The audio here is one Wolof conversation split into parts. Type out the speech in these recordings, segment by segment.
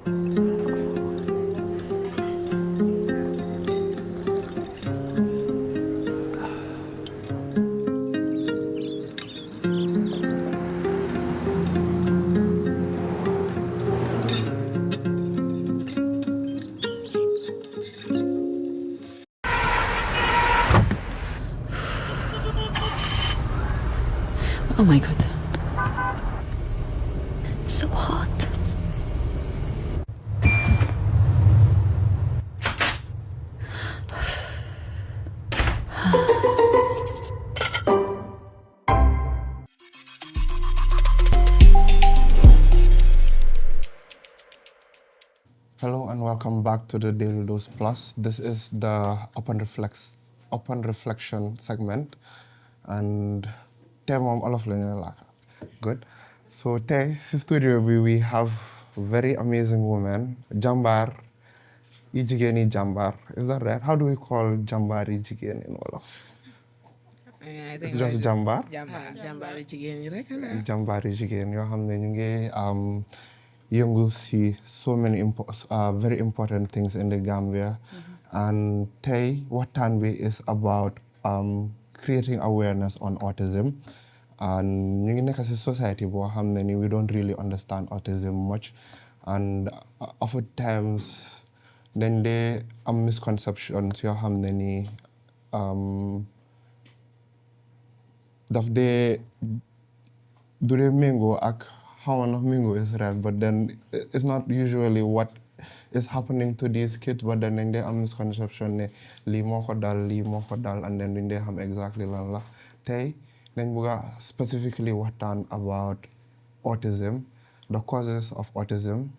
Oh my god. So hot. Hello and welcome back to the Daily Dose Plus. This is the Upon Reflection segment, and tey moom olof la ñuy làkk. Good. So tey si studio we have very amazing woman, jàmbaar yi jigéen yi jàmbaar. Is that right? How do we call jàmbaar yi jigéen in Wolof? I It's just jàmbaar. Jàmbaar yi jigéen ñi rek la. Jàmbaar yi jigéen yoo xam ne ñu ngi yëngu si so many very important things in the Gambia. And tey waxtaan bi is about creating awareness on autism. And ñu ngi nekk si society boo xam ne ni we don't really understand autism much. And oftentimes dañ dee am misconceptions yoo xam ne ni daf dee du dee méngoo ak how enough mingo is right, but then it's not usually what is happening to these kids, but then they have misconception ne lii moo ko dal, and then duñ dee xam exactly lan la. Tey dañ bëgga specifically waxtaan about autism, the causes of autism,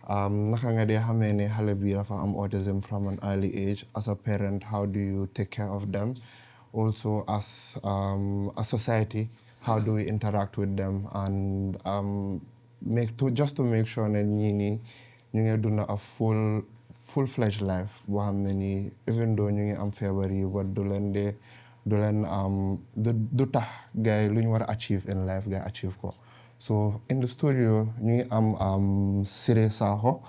naka nga dee xamee ne xale bi dafa am autism from an early age. As a parent, how do you take care of them? Also as a society, how do we interact with them, and just to make sure that ñii ñu ngi dund a full-fledged life boo xam ne nii even though ñu ngi am feebar yi but du tax gars yi lu ñu war a achieve in life gars yi achieve ko. So in the studio ñu ngi am Sirreh Saho,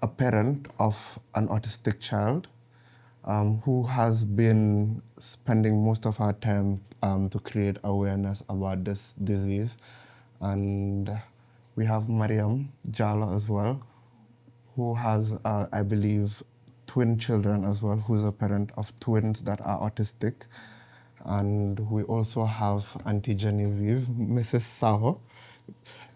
a parent of an autistic child, who has been spending most of her time to create awareness about this disease. And we have Maryam, Jallow as well, who has, I believe, twin children as well, who's a parent of twins that are autistic. And we also have Aunty Geneve, Mrs. Saho.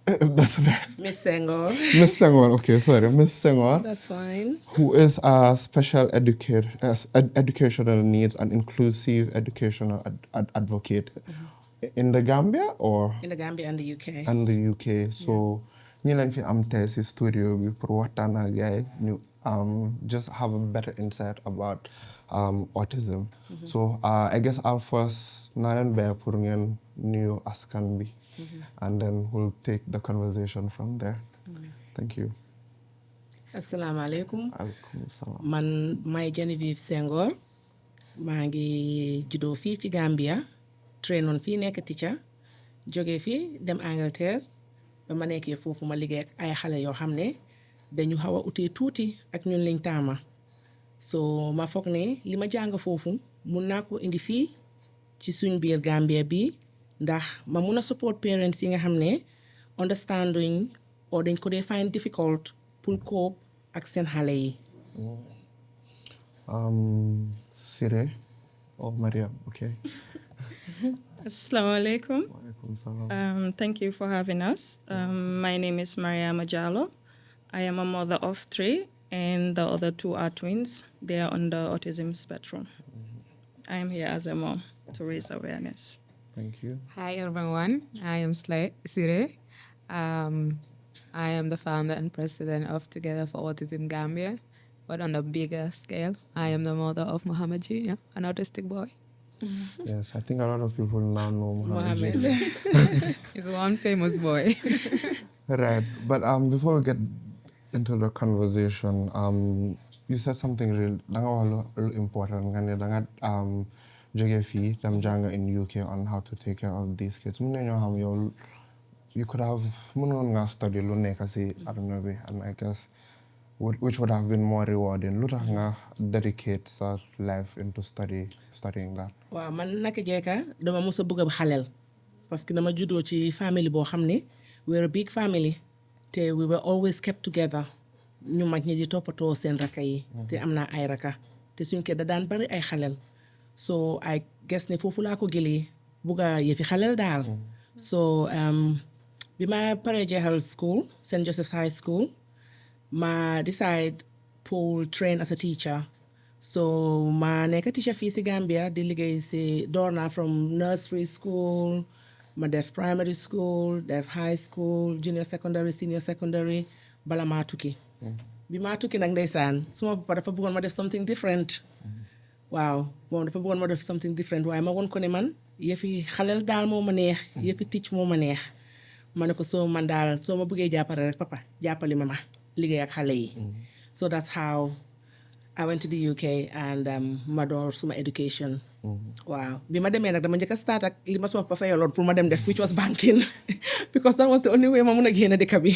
That's right. Miss Senghor. Miss Senghor, okay, sorry, Miss Senghor. That's fine. Who is a special educational needs and inclusive educational advocate in the Gambia or? In the Gambia and the UK. And the UK. So, ñu leen fi am tey si studio bi pour waxtaan ak gars yi ñu just have a better insight about autism. So, I guess I'll first naa leen bàyyi pour ngeen nuyu askan bi. And then we'll take the conversation from there. Thank you. Assalamu alaikum. Alaikum salam. Man may Geneve Senghor. maa ngi juddoo fii ci Gambia. trainoon fii nekk teacher. jóge fii dem Angleterre. ba ma nekkee foofu ma liggéey ak ay xale yoo xam ne dañu xaw a utee tuuti ak ñun liñ taama. so ma foog ne li ma jàng foofu mun naa ko indi fii ci suñ biir Gambia bi. ndax ma mun a support parents yi nga xam ne understanding or dañ ko dee find difficult pour cope ak seen xale yi. Sirreh or Maryam, okay. Assalamu alaikum. Walaikum salam. Thank you for having us. My name is Maryam Jallow. I am a mother of 3 and the other 2 are twins. They are on the autism spectrum. I am here as a mom to raise awareness. Thank you. Hi everyone, I am Sirreh. I am the founder and president of Together for Autism Gambia, but on a bigger scale, I am the mother of Mohammed Jr., an autistic boy. Yes, I think a lot of people now know Mohammed. He's one famous boy. Right, but before we get into the conversation, you said something real important. Jóge fii dem jàng in UK on how to take care of these kids. Mun nañoo xam yow you could have mënoon nga study lu nekk si aduna bi, and I guess which would have been more rewarding? Lu tax nga dedicate sa life into studying that? waaw man naka jeeka dama mos a bëgg a xaleel parce que dama juddoo ci famille boo xam ne we're a big family te we were always kept together ñu mag ñi di toppatoo seen raka yi te am naa ay raka te suñ kër da daan bari ay xaleel so I guess ne foofu laa ko jëlee bëgg a yëfi xaleel daal so bi ma paree jeexal school St. Joseph's High School ma decide pour train as a teacher so ma nekk teacher fii si Gambia di liggéey si door naa from nursery school ma def primary school def high school junior secondary senior secondary bala maa tukki bi maa tukki nag ndeysaan suma papa dafa bëggoon ma def something different waaw moom dafa bëggoon ma def something different waaye ma won ko ne man yëfi xaleel daal moo ma neex yëfi teach moo ma neex ma ne ko soo man daal soo ma bëggee jàppale rek papa jàppali ma liggéey ak xale yi so that's how I went to the UK and ma door suma education waaw bi ma demee nag dama njëkk a start ak li ma suma papa fayaloon pour ma dem def which was banking because that was the only way ma mun a génn dëkk bi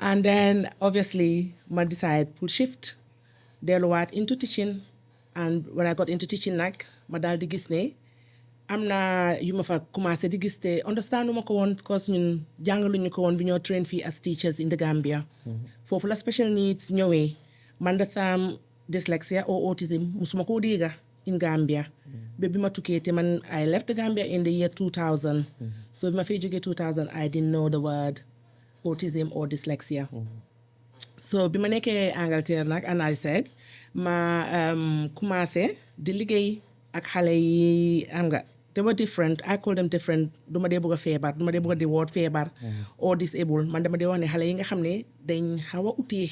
and then obviously ma decide pour shift delluwaat into teaching and when I got into teaching nag ma daal di gis ne am na yu ma fa commencé di gis te understand ma ko woon because ñun jàngaluñu ko woon bi ñoo train fii as teachers in the Gambia foofu la special needs ñëwee man da tam dyslexia or autism musuma koo dégga in Gambia ba bi ma tukkee te man I left the Gambia in the year 2000 so bi ma fiy jógee 2000 I didn't know the word autism or dyslexia so bi ma nekkee Angleterre nag and I said ma commencé di liggéey ak xale yi am nga they were different I call them different duma dee bëgg a feebar duma dee bëgg a di woot feebar or disabled man dama dee wax ne xale yi nga xam ne dañ xaw a utee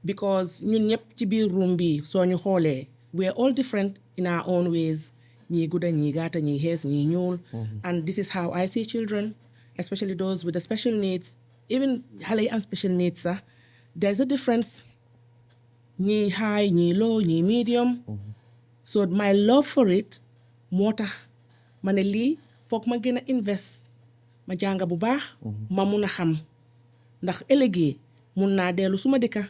because ñun ñëpp ci biir room bi soo ñu xoolee we are all different in our own ways ñii gudda ñii gaata ñii xees ñii ñuul and this is how I see children especially those with the special needs even xale yi am special needs sax there's a difference ñii high ñii low ñii medium so my love for it moo tax ma ne lii foog ma gën a invest ma jànga bu baax ma mun a xam ndax ëllëgee mun naa dellu suma dëkka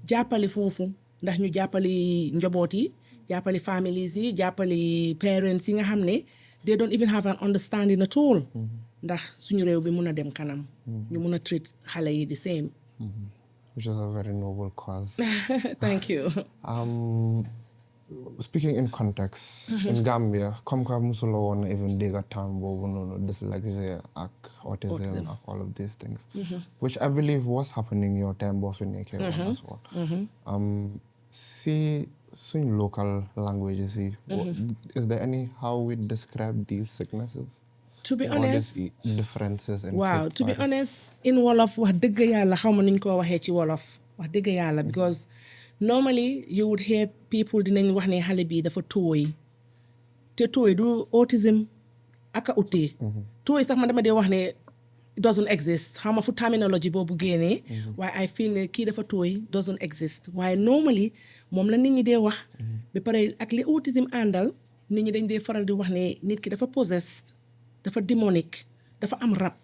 jàppale foofu ndax ñu jàppali njaboot yi jàppali families yi jàppali parents yi nga xam ne they don't even have an understanding at all ndax suñu réew bi mun a dem kanam ñu mun a treat xale yi the same which is a very noble cause. Thank you. Speaking in context, in Gambia, comme que musulo won even dégga term boobu noonu dyslexia ak autism ak all of these things, which I believe was happening your time boo fi nekkee woon as well. Si suñ local languages yi, is there any how we describe these sicknesses? To be honest, differences in wow, kids, to be honest, in Wolof wax dëgg yàlla xaw ma nuñ ko waxee ci Wolof wax dëgg yàlla because normally you would hear people dinañ wax ne xale bi dafa tooy te tooy du autism aka utee tooy sax man dama dee wax ne it doesn't exist xaw ma fu terminology boobu génnee waaye I feel ne kii dafa tooy doesn't exist waaye normally moom la nit ñi dee wax ba pare ak li autism àndal nit ñi dañ dee faral di wax ne nit ki dafa possessed dafa démonique dafa am rab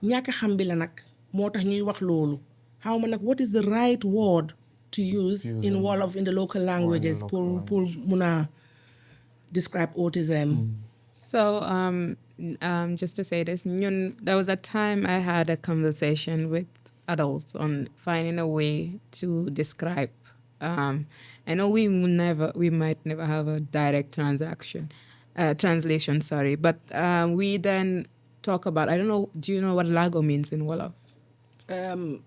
ñàkk xam bi la nag moo tax ñuy wax loolu xaw ma nag what is the right word to use in Wolof in the local languages pour mun a describe autism. So just to say this, there was a time I had a conversation with adults on finding a way to describe. I know we might never have a direct translation, but we then talk about, I don't know, do you know what lago means in Wolof?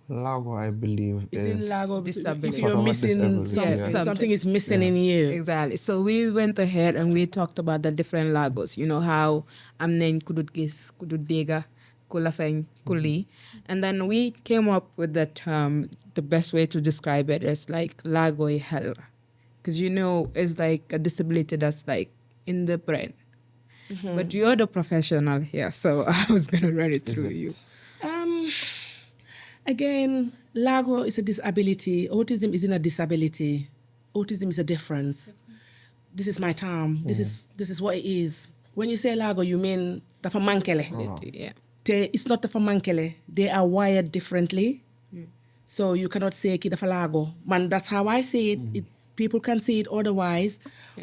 Lago, I believe, is disability. If you're missing something is missing in you. Exactly. So we went ahead and we talked about the different lagos. You know how amnen kudut gis, kudut dega, kulafeng, kuli. And then we came up with the term, the best way to describe it is like lago y hell. Because it's like a disability that's like in the brain. But you're the professional here, so I was going to run it through you. Again, lago is a disability. Autism isn't a disability. Autism is a difference. This is my term. This is what it is. When you say lago, you mean dafa mankele. Yeah. It's not dafa mankele. They are wired differently. So you cannot say ki dafa lago. Man, that's how I see it. People can see it otherwise.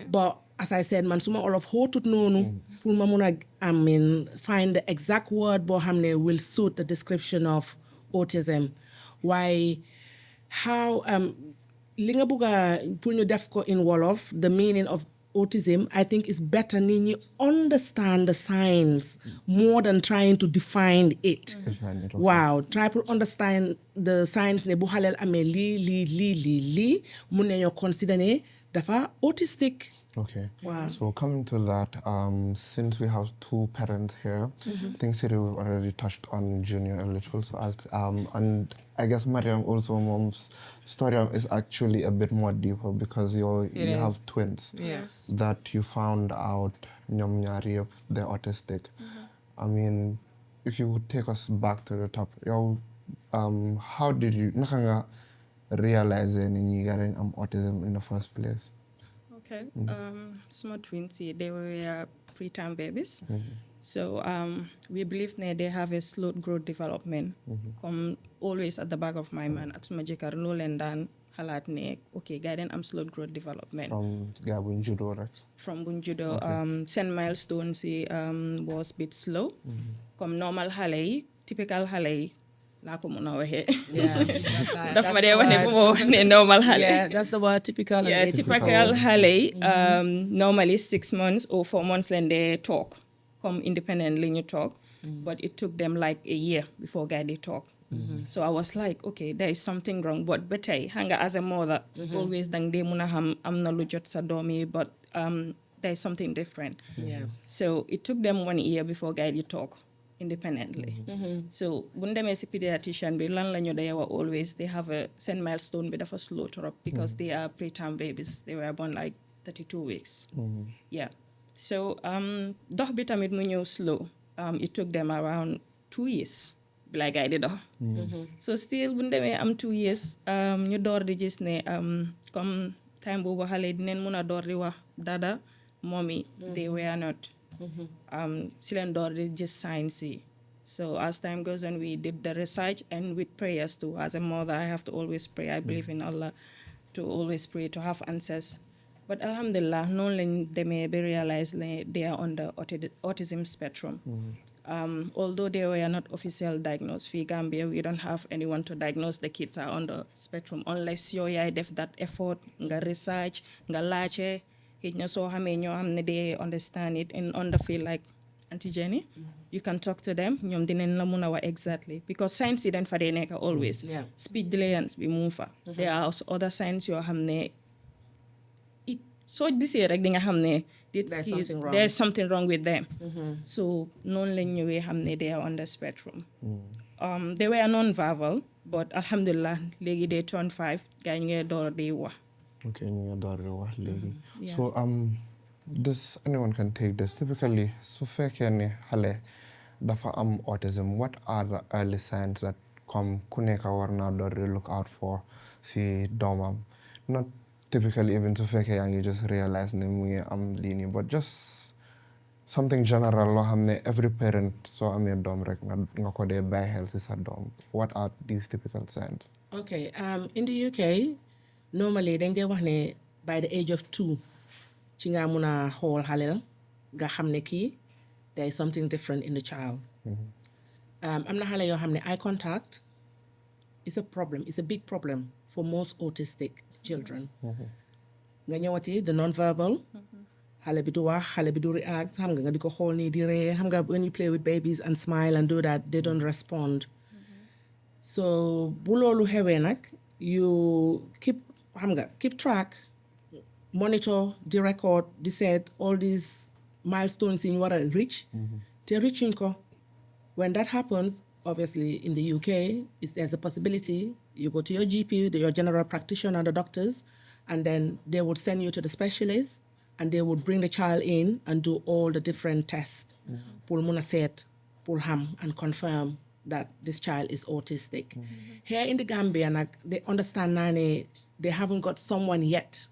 But as I said, man, suma olof hotut nonu. Pour ma muna, find the exact word bo hamne will suit the description of autism. Why, how, li nga buga pour ñu def ko in Wolof, the meaning of autism, I think is better nit ñi understand the signs more than trying to define it. Define it, okay. Wow, try to understand the signs ne bu xalel amee lii mun nañoo consider ne dafa autistic. Okay. Wow. So coming to that, since we have two parents here, I think Sirreh we've already touched on Junior a little. So and I guess Maryam also, mom's story is actually a bit more deeper because you have twins. Yes. That you found out ñoom ñaar yëpp they're autistic. I mean, if you would take us back to the top, how did you naka nga realize ne ñi nga am autism in the first place? Okay. Small twins, they were preterm babies. So we believe that they have a slow growth development. Come always at the back of my mind. At suma jëkkër loolu leen daan xalaat ne okay, guidance am slow growth development. From buñ juddoo rek. From buñ juddoo, seen milestones was a bit slow. Comme normal xale yi, typical xale yi. laa ko mën a waxee. daf ma dee wax ne bu ma wax ne normal xale. Yeah, that's the word, typical. Yeah, typical xale yi normally 6 months or 4 months leen dee talk come independently ñu talk, but it took them like a year before guy they talk. So I was like, okay, there is something wrong, but ba tey xam nga as a mother always dang dee mun a xam am na lu jot sa doom yi, but there is something different. Yeah. So it took them 1 year before guy they talk independently. So when they see pediatrician bi lan lañu day wa always they have a send milestone bi dafa slow trop because they are preterm babies. They were born like 32 weeks. Yeah. So dox bi tamit mu ñëw slow. It took them around 2 years. Like I did. So still when they am 2 years ñu door di gis ne comme time boobu xale dinañ mun a door di wax dada mommy they were not. Cylinder just science. So as time goes on, we did the research and with prayers too. As a mother, I have to always pray. I believe in Allah to always pray to have answers. But alhamdulillah, no one they may be realized they are on the autism spectrum. Although they were not official diagnosed, for Gambia, we don't have anyone to diagnose the kids are on the spectrum unless you def that effort, nga research, nga lache. So they understand it and on the field like Aunty Jenny, you can talk to them. Exactly because science isn't for the always. Yeah. Speed delayance be move. There are also other signs you have. So this year There's something wrong. There's something wrong with them. So non they are on the spectrum. They were non-verbal, but alhamdulillah, they turned 5. Okay, ñu door wax léegi. Yeah. So this anyone can take this. Typically, su fekkee ne xale dafa am autism, what are the early signs that come ku nekk war naa door di look out for si doomam? Not typically even su fekkee yaa ngi just realize ne mu ngi am lii nii, but just something general loo xam ne every parent soo amee doom rek nga ko dee bàyyi xel si sa doom. What are these typical signs? Okay, in the UK, normally dañ dee wax ne by the age of 2 ci nga mun a xool xale nga xam ne kii there is something different in the child. Am na xale yoo xam ne eye contact is a problem, it's a big problem for most autistic children. Nga ñëwati the non-verbal, xale bi du wax, xale bi du react, xam nga di ko xool nii di ree, xam nga when you play with babies and smile and do that, they don't respond. So bu loolu xewee nag, you keep track, monitor, the record, the set, all these milestones in what I reach. Te reaching ko. When that happens, obviously in the UK, there's a possibility you go to your GP, your general practitioner, the doctors, and then they would send you to the specialist, and they would bring the child in and do all the different tests. Pour mun a seet, pour xam and confirm that this child is autistic. Here in the Gambia, they understand they haven't got someone yet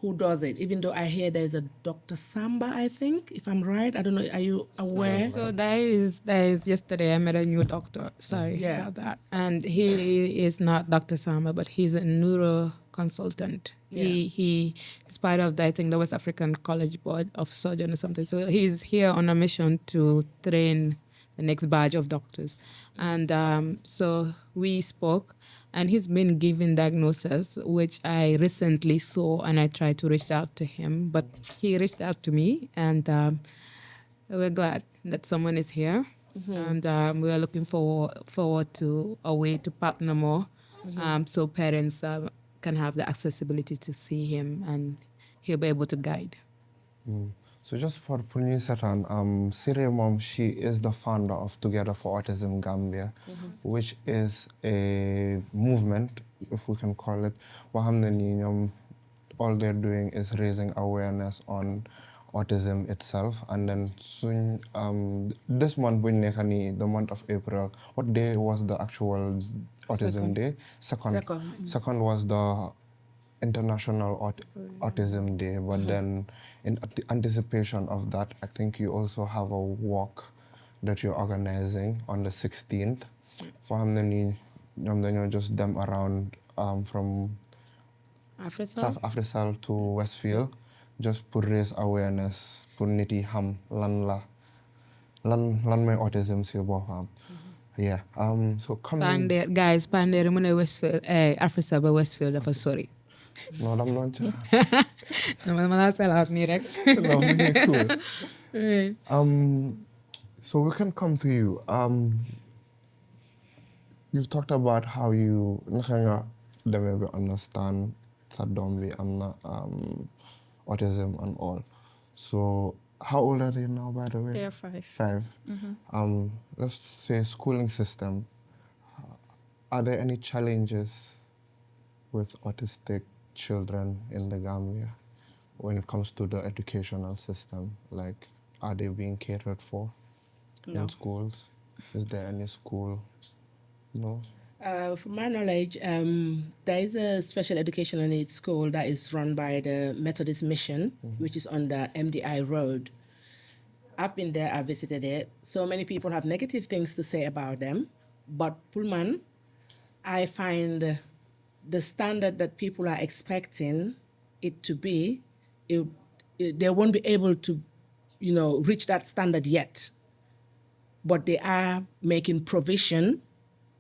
who does it, even though I hear there's a Dr. Samba, I think, if I'm right. I don't know, are you aware? So there is yesterday I met a new doctor. Sorry Yeah. about that. And he is not Dr. Sama, but he's a neuro consultant. He is part of I think the West African College Board of Surgeon or something. So he's here on a mission to train the next batch of doctors. And so we spoke, and he's been given diagnosis, which I recently saw, and I tried to reach out to him, but he reached out to me, and we're glad that someone is here. And we are looking forward to a way to partner more, so parents can have the accessibility to see him, and he'll be able to guide. So just for putting Satan, Sirreh mom, she is the founder of Together for Autism Gambia, which is a movement, if we can call it. All they're doing is raising awareness on autism itself. And then soon, this month, the month of April, what day was the actual Autism Day? Second was the International Autism Day, but then in anticipation of that, I think you also have a walk that you're organizing on the 16th. For how many, just them around from South Afrisal to Westfield, just to raise awareness, to niti ham lan may autism si boham. Yeah. So coming. Guys, Pandere mune Westfield, Afrisal ba Westfield dafa sorry. No, I'm not. No, man, tell out me, right? No, okay, cool. Right. So we can come to you. You've talked about how you maybe understand Sadombi and autism and all. So how old are they now, by the way? They are 5. 5. Let's say schooling system. Are there any challenges with autistic children in the Gambia when it comes to the educational system? Like, are they being catered for in schools? Is there any school? No? From my knowledge, there is a special educational needs school that is run by the Methodist Mission, which is on the MDI Road. I've been there, I've visited it. So many people have negative things to say about them. But Pullman, I find the standard that people are expecting it to be, they won't be able to, reach that standard yet. But they are making provision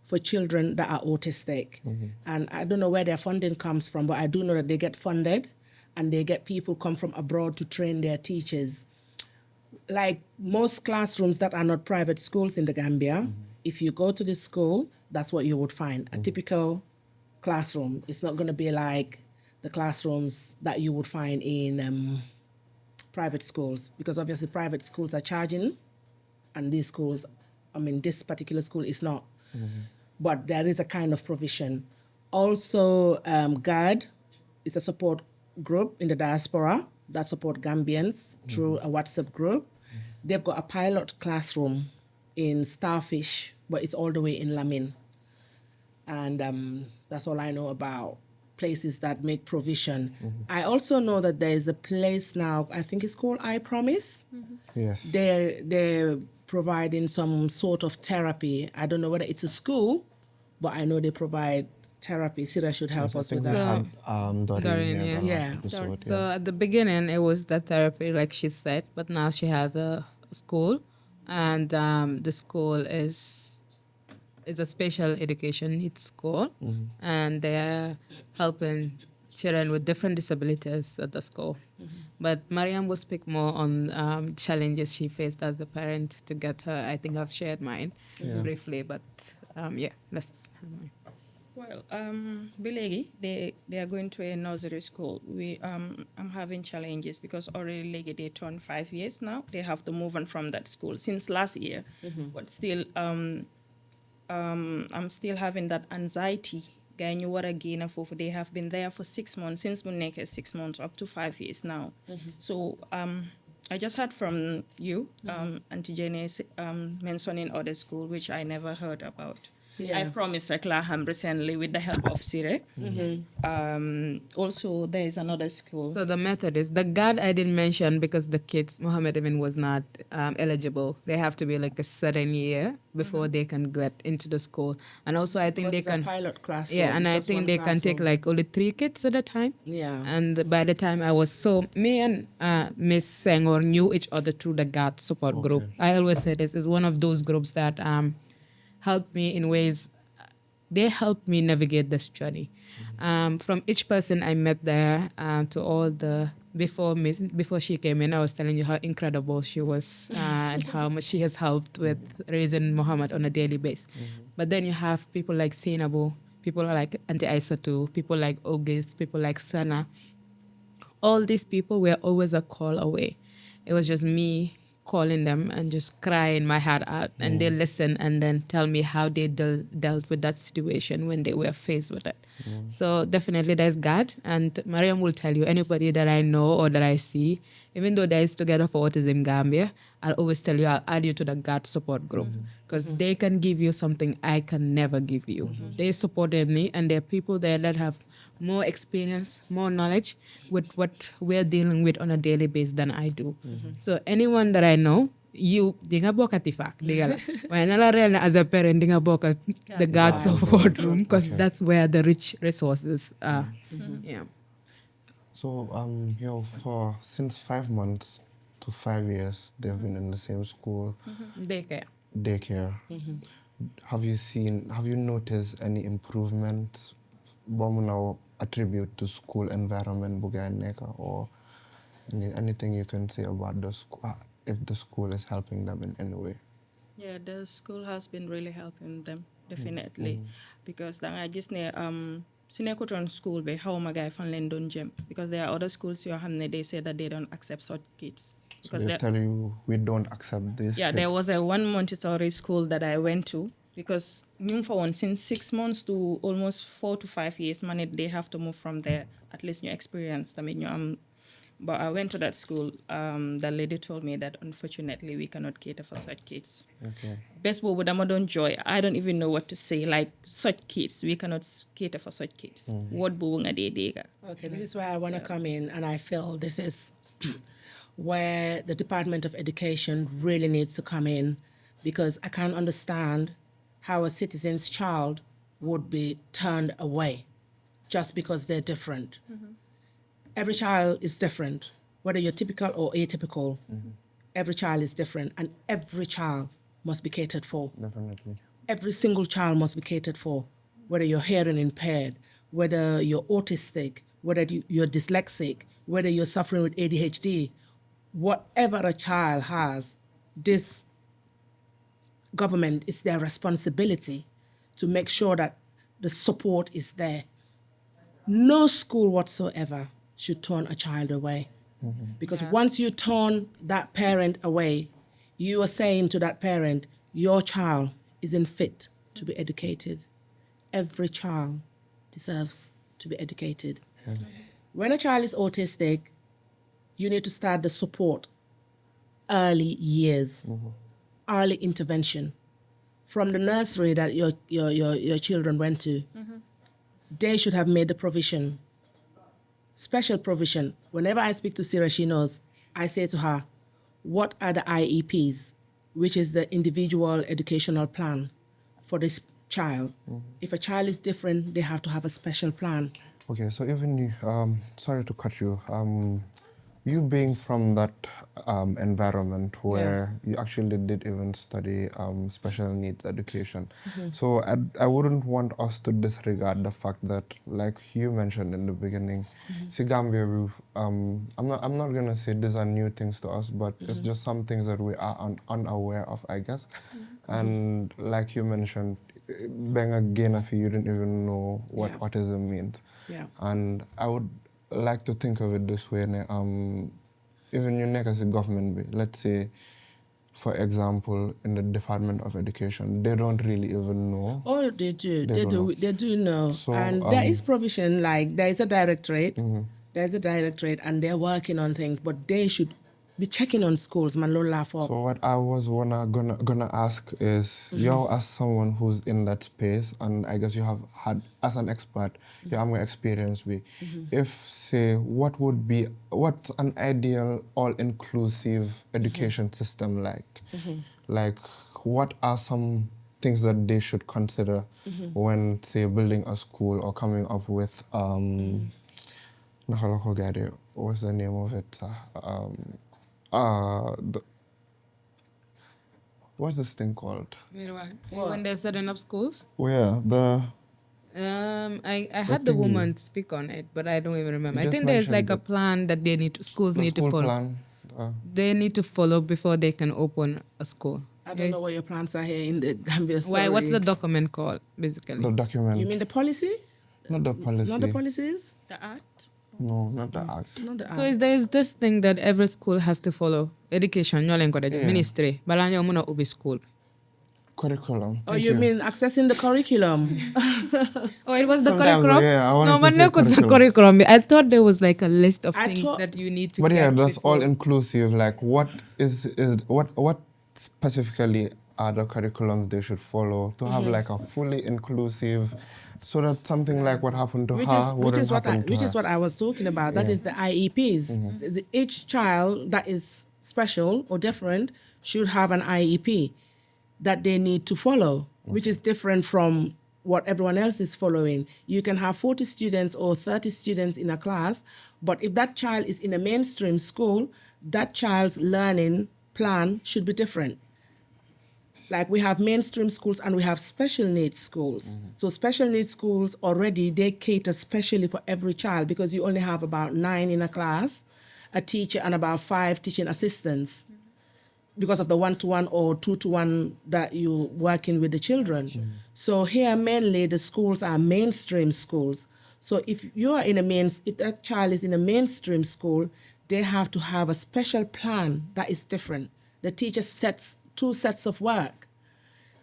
for children that are autistic. And I don't know where their funding comes from, but I do know that they get funded and they get people come from abroad to train their teachers. Like most classrooms that are not private schools in the Gambia, if you go to the school, that's what you would find, a typical classroom. It's not going to be like the classrooms that you would find in private schools, because obviously private schools are charging, and these schools, this particular school is not. But there is a kind of provision. Also, GAD is a support group in the diaspora that support Gambians through a WhatsApp group. They've got a pilot classroom in Starfish, but it's all the way in Lamin. And that's all I know about places that make provision. I also know that there is a place now, I think it's called I Promise. Yes. They're providing some sort of therapy. I don't know whether it's a school, but I know they provide therapy. Sirreh should help us with that. Doreen, yeah. So at the beginning, it was the therapy, like she said, but now she has a school, and the school is a special education needs school, and they're helping children with different disabilities at the school. But Maryam will speak more on challenges she faced as a parent to get her. I think I've shared mine briefly, but let's have mine. Well, Bilegi, they are going to a nursery school. I'm having challenges because already they turned 5 years now. They have to move on from that school since last year. But still, I'm still having that anxiety. They have been there for 6 months, since Muneke 6 months, up to 5 years now. So I just heard from you, Aunty Jenny, mentioning other school, which I never heard about. Yeah. I promised Reclaham recently with the help of Sirreh. Also, there is another school. So the method is the guard I didn't mention because the kids, Mohammed even was not eligible. They have to be like a certain year before they can get into the school. And also I think Because they it's can... a pilot classroom. Yeah, and It's I just think one they can take classroom. like only 3 kids at a time. Yeah. And by the time I was... So me and Miss Senghor knew each other through the guard support group. I always say this is one of those groups that helped me in ways... They helped me navigate this journey. From each person I met there to all the... Before she came in, I was telling you how incredible she was and how much she has helped with raising Muhammad on a daily basis. But then you have people like Sainabu, people like Aunty Aisatu, people like August, people like Sana. All these people were always a call away. It was just me calling them and just crying my heart out, and they listen and then tell me how they dealt with that situation when they were faced with it. So definitely there's God, and Maryam will tell you, anybody that I know or that I see, even though there is Together for Autism Gambia, I'll always tell you, I'll add you to the God support group because they can give you something I can never give you. They supported me, and there are people there that have more experience, more knowledge with what we're dealing with on a daily basis than I do. So anyone that I know, you dinga bokk ati faak diga la waaye na la real na as a parent dinga bokk at the God support room because that's where the rich resources are. Yeah. So, since 5 months to 5 years, they've been in the same school, daycare. Have you noticed any improvements now attribute to school environment Buganeka, or anything you can say about the school, if the school is helping them in any way? Yeah, the school has been really helping them, definitely. Because I just Sinekuton school be how my guy fan London gem, because there are other schools they say that they don't accept such kids. Because So they tell you we don't accept this. Yeah, there was a one Montessori school that I went to, because for one, since 6 months to almost 4 to 5 years, they have to move from there. At least new experience. But I went to that school. The lady told me that unfortunately we cannot cater for such kids. Okay. Best boy with don't joy. I don't even know what to say. Like such kids, we cannot cater for such kids. What boong Okay, this is where I want to come in, and I feel this is where the Department of Education really needs to come in, because I can't understand how a citizen's child would be turned away just because they're different. Every child is different, whether you're typical or atypical. Every child is different, and every child must be catered for. Definitely. Every single child must be catered for, whether you're hearing impaired, whether you're autistic, whether you're dyslexic, whether you're suffering with ADHD. Whatever a child has, this government, is their responsibility to make sure that the support is there. No school whatsoever should turn a child away. Because once you turn that parent away, you are saying to that parent, your child isn't fit to be educated. Every child deserves to be educated. When a child is autistic, you need to start the support early years, early intervention. From the nursery that your children went to, they should have made the provision, special provision. Whenever I speak to Sirreh, she knows, I say to her, what are the IEPs, which is the individual educational plan for this child? If a child is different, they have to have a special plan. Okay, so even you, sorry to cut you, you being from that environment where you actually did even study special needs education. So I wouldn't want us to disregard the fact that, like you mentioned in the beginning, see Gambia, I'm not gonna say these are new things to us, but it's just some things that we are unaware of, I guess. And like you mentioned, being a gainer, you didn't even know what autism means. And I would like to think of it this way, even you as a government, let's say, for example, in the Department of Education, they don't really even know. Oh, they do. They do know. So, and there is provision, like there is a directorate. There's a directorate, and they're working on things, but they should be checking on schools man loolu laa foog. So what I was gonna ask is, you as someone who's in that space, and I guess you have had as an expert, you have more experience with. If say, what's an ideal all-inclusive education system like? Like, what are some things that they should consider when say building a school or coming up with what's the name of it? What's this thing called? Wait, what? When they're setting up schools? Where the I had the woman speak on it, but I don't even remember. I think there's like a plan that schools need to school follow. plan. They need to follow before they can open a school. I don't know what your plans are here in the Gambia. Why? What's the document called, basically? The document. You mean the policy? Not the policy. Not the policies? The act? No, not the act. Not the So is there this thing that every school has to follow? Education, ministry. Bala ñoo mëna ubbi school. Curriculum. Oh, you mean accessing the curriculum? Oh, it was the Sometimes, curriculum? yeah, I wanted No, to but say no, the curriculum. I thought there was like a list of things that you need to But get yeah, that's before. all inclusive. Like, what specifically are the curriculums they should follow to have like a fully inclusive, so that something like what happened to her wouldn't happen to her. Which is what I was talking about. That is the IEPs. Each child that is special or different should have an IEP that they need to follow, which is different from what everyone else is following. You can have 40 students or 30 students in a class, but if that child is in a mainstream school, that child's learning plan should be different. Like we have mainstream schools and we have special needs schools. So special needs schools already, they cater specially for every child because you only have about 9 in a class, a teacher and about 5 teaching assistants because of the 1-to-1 or 2-to-1 that you're working with the children. So here mainly the schools are mainstream schools. So if that child is in a mainstream school, they have to have a special plan that is different. The teacher sets 2 sets of work.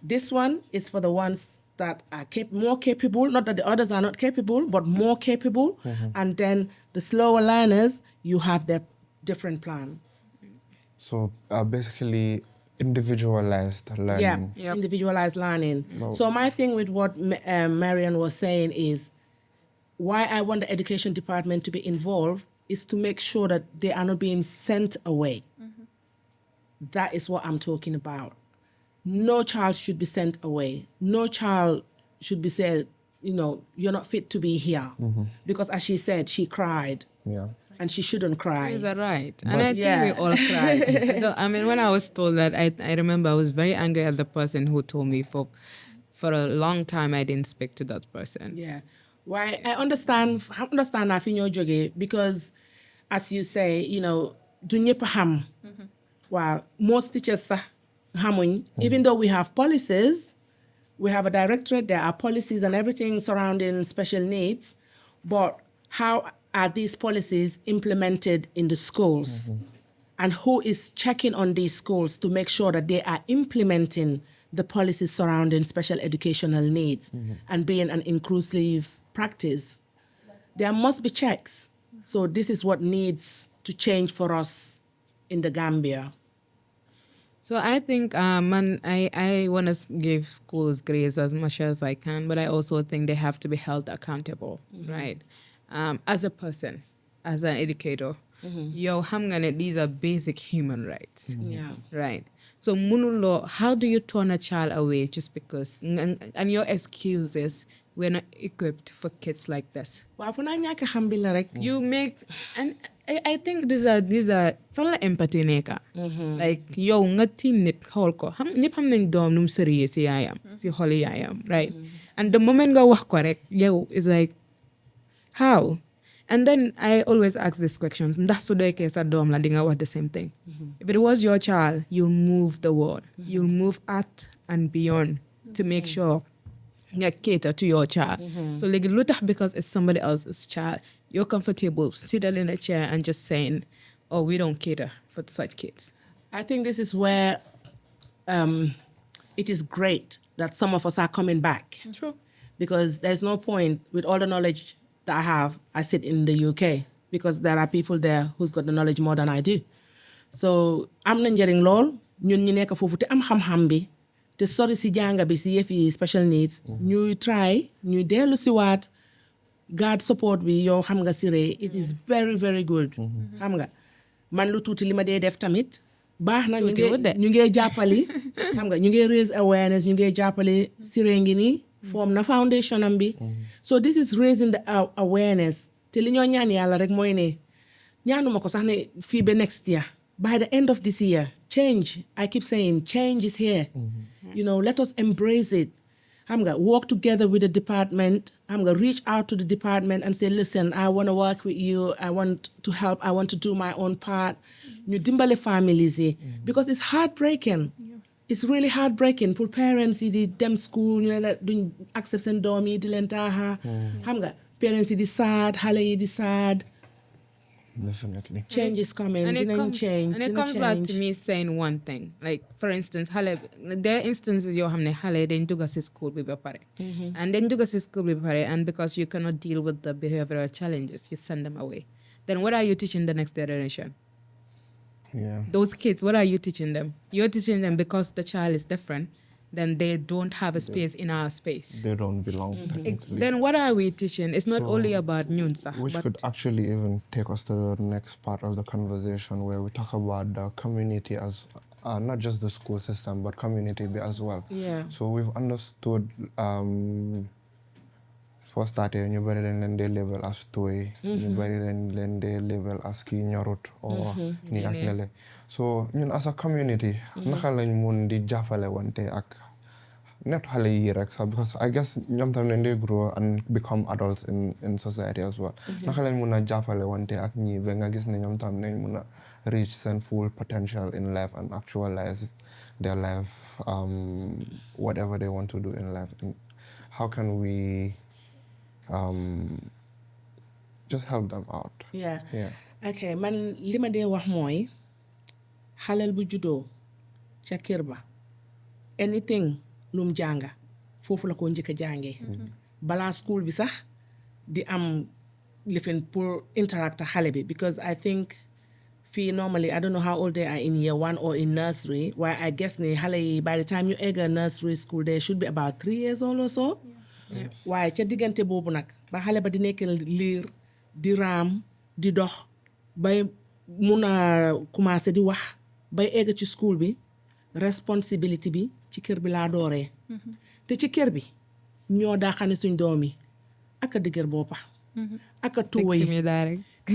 This one is for the ones that are more capable, not that the others are not capable, but more capable. And then the slower learners, you have their different plan. So basically individualized learning. Yeah, individualized learning. So my thing with what Maryam was saying is why I want the education department to be involved is to make sure that they are not being sent away. That is what I'm talking about. No child should be sent away. No child should be said, you're not fit to be here. Because as she said, she cried. Yeah. And she shouldn't cry. Is that right? And I think we all cried. So, I mean, when I was told that, I remember I was very angry at the person who told me for a long time I didn't speak to that person. Yeah. Why I understand Afinyo Joge because as you say, du ñepp xam. Wow, most teachers hamuñ. Even though we have policies, we have a directorate, there are policies and everything surrounding special needs, but how are these policies implemented in the schools? And who is checking on these schools to make sure that they are implementing the policies surrounding special educational needs and being an inclusive practice? There must be checks. So this is what needs to change for us in the Gambia. So I think I want to give schools grace as much as I can, but I also think they have to be held accountable, right? As a person, as an educator, these are basic human rights, right? So how do you turn a child away just because, and your excuse is, we're not equipped for kids like this. You make, and I think these are fala empathy neka. Like yow nga tin nit xol ko ñepp xam nañ doom num sérieux ci yaayam ci xoli yaayam, right? And the moment nga wax ko rek yow is like how? And then I always ask this question, ndax su doykee sa doom la di nga wax the same thing. If it was your child, you'll move the world. You'll move at and beyond to make sure you cater to your child. So like lutax because it's somebody else's child, you're comfortable sitting in a chair and just saying, oh, we don't cater for such kids. I think this is where it is great that some of us are coming back. True. Because there's no point, with all the knowledge that I sit in the UK, because there are people there who's got the knowledge more than I do. so am na njëriñ lool ñun ñi nekk foofu te am xam-xam bi te sori si jànga bi si yëfi special needs ñuy try ñuy dellu si waat God support bi yow xam nga Sirreh it is very very good xam nga man lu tuuti li ma dee def tamit baax na ñu ngee jàppali xam nga ñu ngee raise awareness ñu ngee jàppale Sirreh ngi nii form na foundation am bi so this is raising the awareness te li ñoo ñaan yàlla rek mooy ne ñaanuma ko sax ne fii ba next year by the end of this year change I keep saying change is here you know let us embrace it xam nga work together with the department xam nga reach out to the department and say listen I want to work with you I want to help I want to do my own part ñu dimbale families yi because it's heartbreaking it's really heartbreaking pour parents yi di dem school ñu ne duñ accept seen doom yi di leen taaxa xam nga parents yi di sad xale yi di sad Definitely. change is coming And it comes back to me. me saying one thing. Like, for instance, there are instances you have hale then to go to school be pare. And then to go to school be pare, and because you cannot deal with the behavioral challenges, you send them away. Then what are you teaching the next generation? Yeah. Those kids, what are you teaching them? You're teaching them because the child is different, then they don't have a space in our space. They don't belong technically. Then what are we teaching? It's not only about Nyunsa. Which could actually even take us to the next part of the conversation where we talk about the community as not just the school system, but community as well. Yeah. So we've understood for starting, ñu bari dañ leen dee label as toy, ñu bari dañ leen dee label as kii ñorut or nii ak nele. So ñun as a community, naka lañ mun di jàppale wante ak net xale yi rek sax because I guess ñoom tam dañ dee grow and become adults in society as well. Naka lañ mun a jàppale wante ak ñi ba nga gis ne ñoom tam nañ mun a reach seen full potential in life and actualize their life, whatever they want to do in life. And how can we just help them out? Yeah. Yeah. Okay, man li ma dee wax mooy xaleel bu juddoo ca kër ba anything lum jànga foofu la ko njëkk a jàngee balaa school bi sax di am lifin pour interact ak xale bi because I think fii normally I don't know how old they are in year 1 or in nursery waaye I guess ne xale yi by the time you egga nursery school they should be about 3 years old or so waaye ca diggante boobu nag ba xale ba di nekk liir di raam di dox bay mun a commencé di wax bay egg ci school bi responsibility bi ci kër bi laa dooree te ci kër bi ñoo daa xam ne suñ doom yi ak a dëgër boppa ak a tuway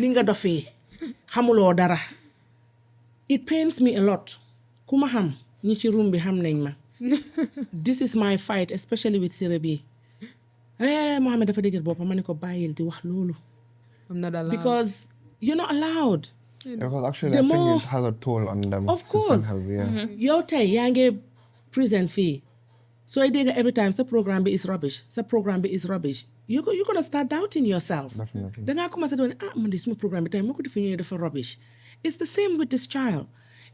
ni nga dofee xamuloo dara it pains me a lot ku ma xam ñi ci room bi xam nañ ma this is my fight especially with Sirreh bi Mohamed dafa dëgër boppa ma ne ko bàyyil di wax loolu I'm not allowed. because you're not allowed. Because actually I think it has a toll on them. Of course. Yow tey yaa ngi present fii sooy dégg every time sa programme bi is rubbish sa programme bi is rubbish you gonna start doubting yourself. Definitely. dangaa commencé doon man de suma programme bi tey moo ko defee ñëwee dafa rubbish. It's the same with this child.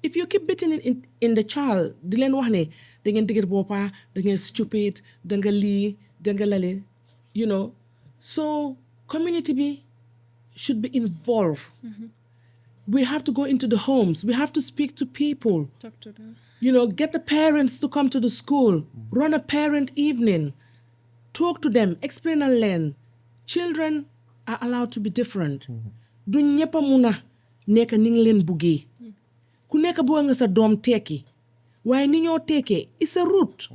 If you keep beating in the child di leen wax ne da ngeen dëgër boppa da ngeen stupid da nga lii da nga lale you know so community bi should be involved. We have to go into the homes. We have to speak to people. Talk to them. You know, get the parents to come to the school. Run a parent evening. Talk to them. Explain and learn. Children are allowed to be different. Du ñëpp a mun a nekk ni nga leen buggee. Ku nekk bëgg nga sa doom tekki. Waaye ni ñoo tekkee, it's a route.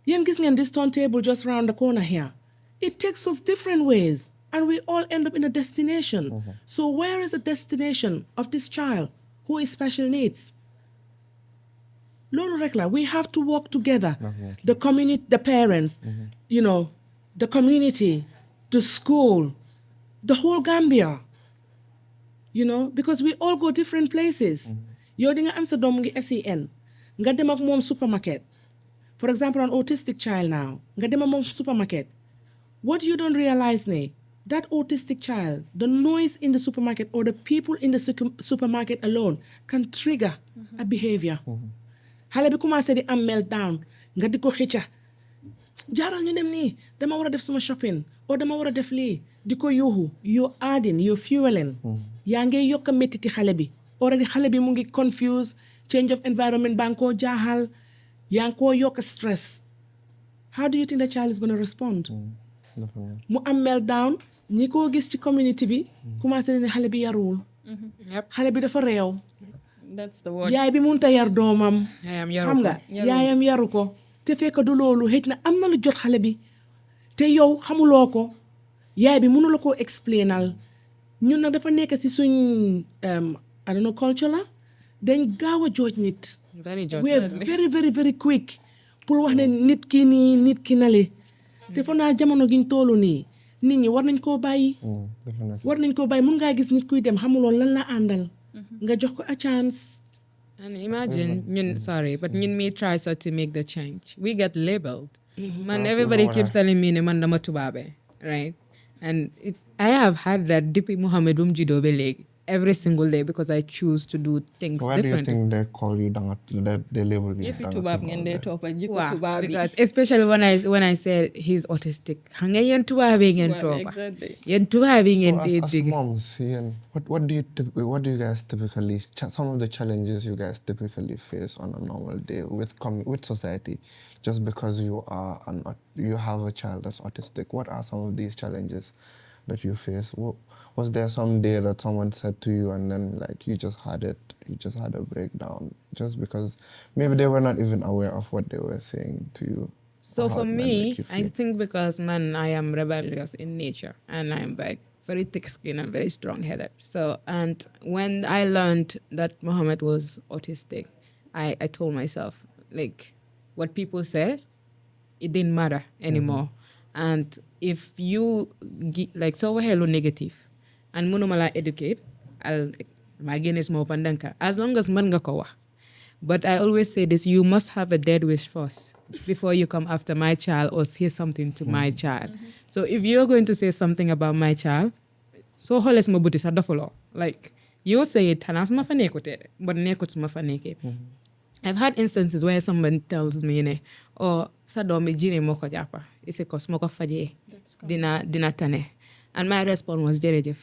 Yéen gis ngeen this turntable just round the corner here. It takes us different ways. And we all end up in a destination. So where is the destination of this child who is special needs? Lolo Rekla, we have to work together. The community, the parents, you know, the community, the school, the whole Gambia. You know, because we all go different places. Yow di nga am sa doom ngi SEN. Nga dem ak moom supermarket. For example, an autistic child now. Nga dem ak moom supermarket. What you don't realize ne, that autistic child, the noise in the supermarket or the people in the supermarket alone can trigger a behavior. Xale bi commencé di am meltdown nga di ko xëcca jaaral ñu dem nii dama war a def suma shopping or dama war a def lii di ko yuuxu you're adding you're fueling yaa ngi yokk a méttiti xale bi already xale bi mu ngi confused change of environment baa ngi koo jaaxal yaa ngi koo yokk stress how do you think the child is going to respond Definitely. mu am meltdown ñi koo gis ci community bi commencé ne xale bi yaruwul Yep. xale bi dafa réew That's the word. yaay bi mënut a yar doomam Yaayam xam yaru nga ko. yaayam yaru ko te fekk du loolu xëj na am na lu jot xale bi te yow xamuloo ko yaay bi mënu la koo explainal ñun nag dafa nekk ci suñ I don't know culture la dañ gaaw a jooj nit Very we are very very very quick pour wax ne nit ki nii nit ki nale te fa naa jamono giñ toolu nii nit ñi war nañ koo bàyyi Definitely. war nañ koo bàyyi mun ngaa gis nit kuy dem xamuloo lan la àndal nga jox ko a chance And imagine, sorry, but me try so to make the change. We get labeled. Man, everybody keeps telling me, man, dama tubabe, right? And I have had that Dipi Muhammad judo beleg every single day because I choose to do things Why do you differently. think they call you that they label you? If you tubab ngende topa jiko tubabi. Because especially when I said he's autistic, hanga yen tubabe ngen topa. Exactly. Yen tubabe ngen As dig. moms, Ian, what do you guys typically some of the challenges you guys typically face on a normal day with society, just because you have a child that's autistic? What are some of these challenges that you face? Was there some day that someone said to you and then like you just had a breakdown just because maybe they were not even aware of what they were saying to you? So How for it might me, make you I feel? think because I am rebellious in nature and I'm very thick-skinned and very strong-headed. So, and when I learned that Muhammad was autistic, I told myself, like, what people said, it didn't matter anymore. And if you, so hello negative, and munumala educate, my gain is more pandanka. As long as man kawa. But I always say this, you must have a dead wish first before you come after my child or say something to my child. So if you're going to say something about my child, so holes mo buti sa dofolo. Like, you say it, hanas ma fanekote, but nekot ma faneke. I've had instances where someone tells me, oh, sa domi jine moko japa. Ise kos moko faje. Dina tane. And my response was jerejef.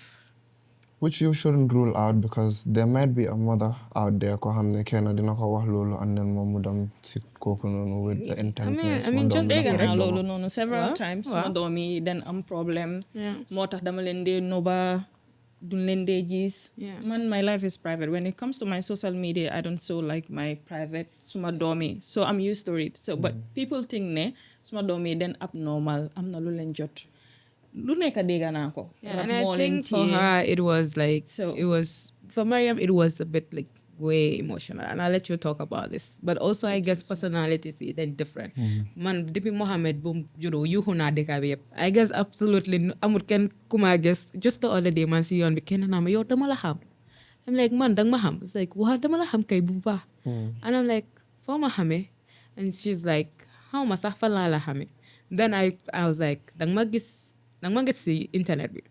Which you shouldn't rule out because there might be a mother out there ko xamne kenn dina ko wax lolu and then mom mu dem ci koku nonu with the intent. I mean just dégg like naa loolu noonu several times Waaw. suma doom yi den am problème Yeah. moo tax dama leen dee noba duñ leen dee gis Yeah. man my life is private when it comes to my social media I don't show like my private suma doom yi so I'm used to it so but people think ne suma doom yi den abnormal am na lu leen jot lu nekk dégg naa ko Yeah, rab and I moo leen think for téye. her, it was like, So- for Maryam, it was a bit like way emotional. And I'll let you talk about this. But also, I guess personalities is then different. Man, Dipi Mohammed, boom, judo, you huna dekabe. I guess absolutely, amut ken kuma guess, just the other day, man, see you on weekend, and I'm yo, damalaham. I'm like, man, dang maham. It's like, what, damalaham kay buba? And I'm like, for mahame. And she's like, how masafal lahame? Then I was like, dang magis si internet bi.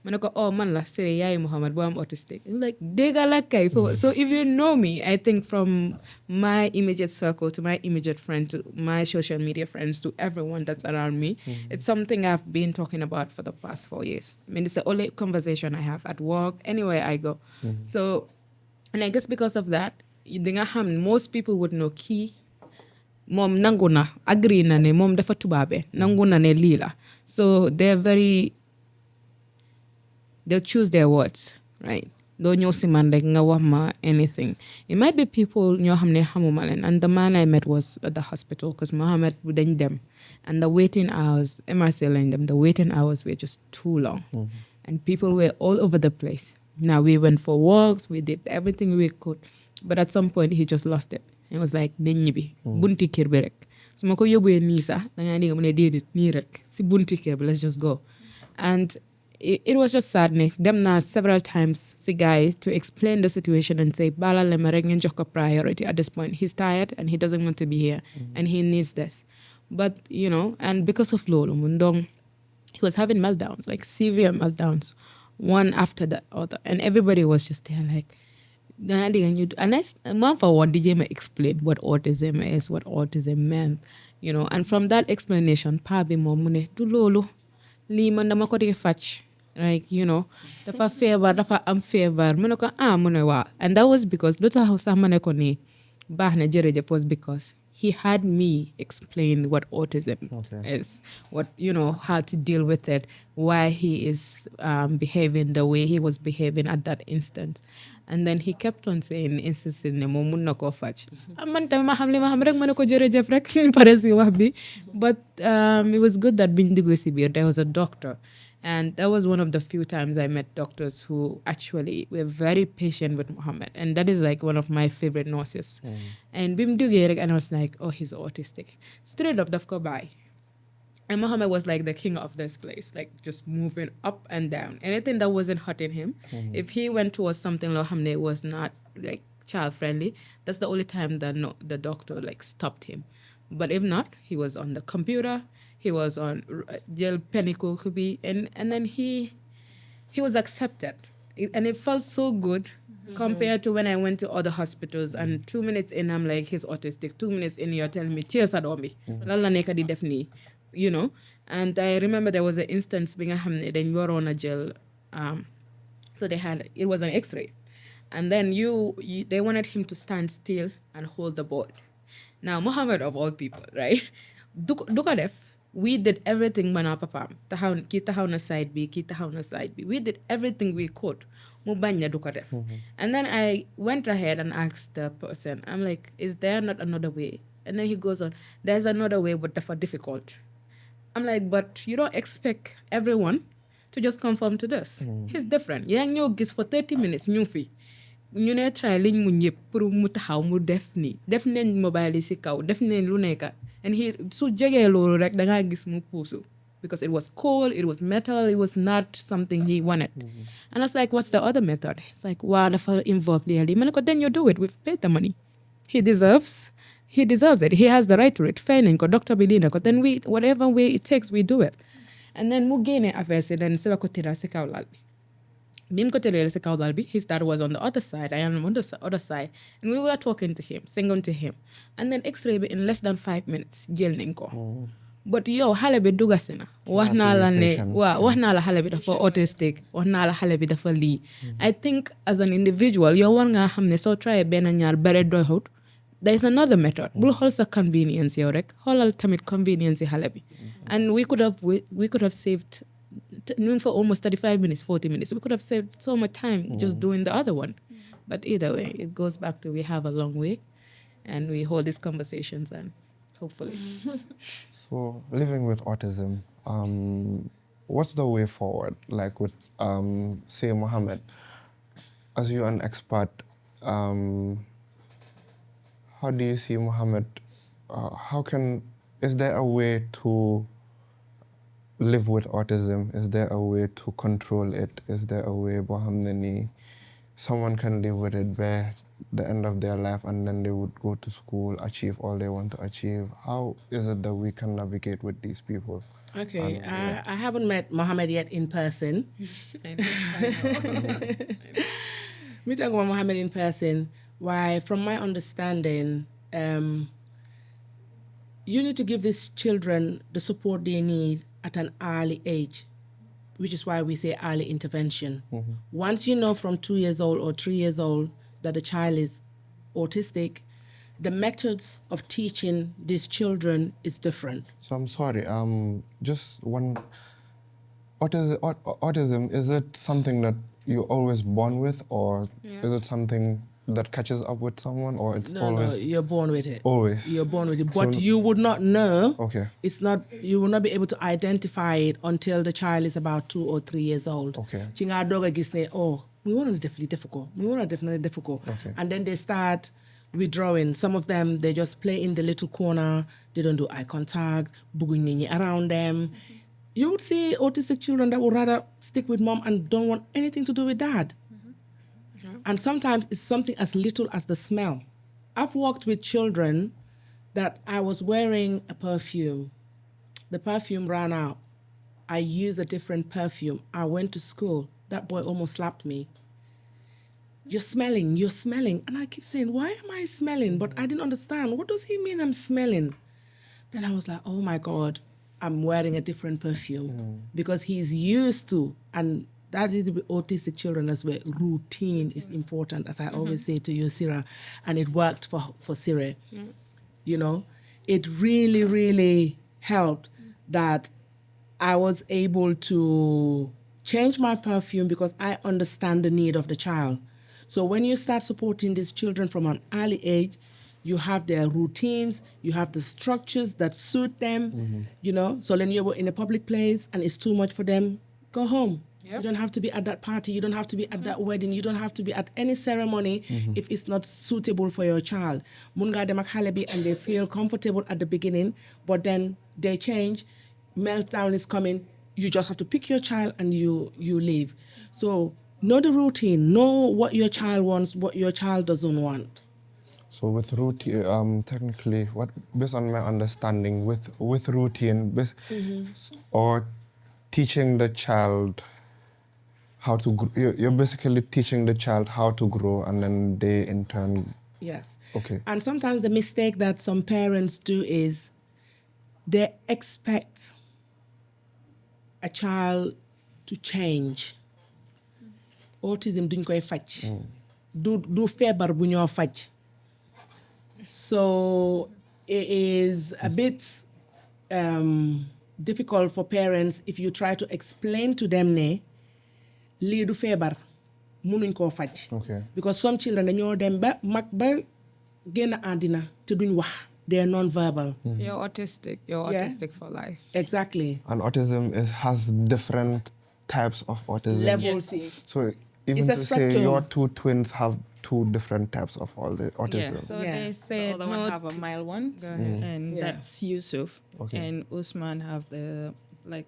Manako, oh man la Sirreh yaay Muhammad bo am autistic. I'm like, dega la kay. So if you know me, I think from my immediate circle to my immediate friend to my social media friends to everyone that's around me, it's something I've been talking about for the past 4 years. I mean, it's the only conversation I have at work, anywhere I go. So, and I guess because of that, most people would know key mom nanguna agree na ne mom dafa tubabe nanguna ne lila. So they'll choose their words, right? Don't know si man like nga wax ma anything. It might be people ñoo xamne xamuma len, and the man I met was at the hospital because Mohammed dañ dem and the waiting hours MRC lañ dem, the waiting hours were just too long. And people were all over the place. Now we went for walks, we did everything we could, but at some point he just lost it. It was like nañ ñibbi bunti kër bi rek su ma ko yóbbee nii sax da ngaa dégg mu ne déedéet nii rek si bunti kër bi let's just go. And it was just saddening. Them now several times si guy to explain the situation and say bala le ma rek ngeen jox ko priority at this point. He's tired and he doesn't want to be here and he needs this. But and because of loolu mundong he was having meltdowns, like severe meltdowns, one after the other, and everybody was just there like. And I for one DJ explain what autism is, what autism meant, and from that explanation, pa bi mo mune du lolu li man dama ko di fach like dafa feebar dafa am feebar mu ne ko mu ne waaw. And that was because lu tax sax ma ne ko nii baax na jërëjëf was because he had me explain what autism is, what how to deal with it, why he is behaving the way he was behaving at that instant. And then he kept on saying, insisting ne moom mun na koo faj. Man tamit ma xam li ma xam rek ma ne ko jërëjëf rek pare si wax bi. But it was good that biñ dugg si biir there was a doctor. And that was one of the few times I met doctors who actually were very patient with Mohammed. And that is like one of my favorite nurses. And bim duggee rek and I was like, oh, he's autistic. Straight up, daf ko bàyyi. And Mohammed was like the king of this place, like just moving up and down. Anything that wasn't hurting him, if he went towards something that was not like child friendly, that's the only time that the doctor like stopped him. But if not, he was on the computer, he was on gel penico could be, and then he was accepted, and it felt so good. Compared to when I went to other hospitals and 2 minutes in I'm like he's autistic, 2 minutes in you're telling me tears are on me. Lan la nekk di def nii. And I remember there was an instance bi nga xam ne dañ waroon a jël so it was an x-ray, and then they wanted him to stand still and hold the board. Now Mohammed of all people, right, du ko def. We did everything man papaam kii taxaw na side bi kii taxaw na side bi, we did everything we could mu bañ na du ko def. And then I went ahead and asked the person, I'm like, is there not another way? And then he goes on, there's another way but dafa difficult. I'm like, but you don't expect everyone to just conform to this. He's different. Yaa ngi ñoo gis for 30 minutes ñu fi ñu ne try liñ mu ñëpp pour mu taxaw mu def nii def nañ mobile yi si kaw def nañ lu nekk. And he su jegee loolu rek da ngaa gis mu puusu because it was cold, it was metal, it was not something he wanted. And I was like, what's the other method? It's like, wow, dafa involved lii ma ne ko then you do it, we've paid the money. He deserves it. He has the right to it. Fine, ko doctor bi lii na ko then whatever way it takes we do it. And then mu génne affaire si then si la ko tëral si kaw lal bi. Bim ko tëral si kaw lal bi, his dad was on the other side, I am on the other side, and we were talking to him, singing to him. And then x-ray bi in less than 5 minutes jël nañ ko. But yow xale bi dugga si na wax naa la ne waaw wax naa la xale bi dafa autistic, wax naa la xale bi dafa lii. I think as an individual yow war ngaa xam ne soo try benn ñaar bare doyut, there is another method. Bul xool sa convenience yow rek xoolal tamit convenience yi xale bi. And we could have saved for almost 35 minutes, 40 minutes. We could have saved so much time just doing the other one. But either way, it goes back to we have a long way and we hold these conversations and hopefully. So living with autism, what's the way forward? Like with, say, Mohammed, as you're an expert, how do you see Mohammed, is there a way to live with autism? Is there a way to control it? Is there a way someone can live with it by the end of their life and then they would go to school, achieve all they want to achieve? How is it that we can navigate with these people? Okay, I haven't met Mohammed yet in person. I know. Me talking about Mohammed in person. Why, from my understanding, you need to give these children the support they need at an early age, which is why we say early intervention. Once you know from 2 years old or 3 years old that the child is autistic, the methods of teaching these children is different. So I'm sorry, just one, autism, is it something that you're always born with, or is it something that catches up with someone, or it's always... No, you're born with it. Always? You're born with it. But you would not know. Okay. You will not be able to identify it until the child is about 2 or 3 years old. Okay. Ci nga doga gis ne, oh, we want to definitely difficult. Okay. And then they start withdrawing. Some of them, they just play in the little corner. They don't do eye contact, buguñ nit ñi around them. You would see autistic children that would rather stick with mom and don't want anything to do with dad. And sometimes it's something as little as the smell. I've worked with children that I was wearing a perfume. The perfume ran out. I used a different perfume. I went to school. That boy almost slapped me. You're smelling. And I keep saying, why am I smelling? But I didn't understand. What does he mean I'm smelling? Then I was like, oh my God. I'm wearing a different perfume because he's used to, and that is with autistic children as well. Routine is important, as I always say to you, Sirreh, and it worked for Sirreh. You know, it really, really helped that I was able to change my perfume because I understand the need of the child. So when you start supporting these children from an early age, you have their routines, you have the structures that suit them, you know. So when you're in a public place and it's too much for them, go home. You don't have to be at that party, you don't have to be at that wedding, you don't have to be at any ceremony if it's not suitable for your child. Mun nga dem ak xale bi and they feel comfortable at the beginning, but then they change, meltdown is coming, you just have to pick your child and you leave. So know the routine, know what your child wants, what your child doesn't want. So with routine, technically, based on my understanding, with routine, or teaching the child how to, you're basically teaching the child how to grow, and then they in turn. Yes. Okay. And sometimes the mistake that some parents do is they expect a child to change. Autism duñ koy faj. Du feebar bu ñoo faj. So it is a bit difficult for parents if you try to explain to them ne lii du feebar mënuñ koo faj. Okay. Because some children dañoo dem ba mag ba génn àddina te duñ wax. They are non-verbal. You're autistic. You're Yeah. autistic for life. Exactly. And autism has different types of autism. Levels. So even It's a to say spectrum. your two twins have two different types of all the autism. Yes. So Yeah. they The said other no. one have a mild one, Go ahead. and Yeah. that's Yusuf. Okay. And Usman have the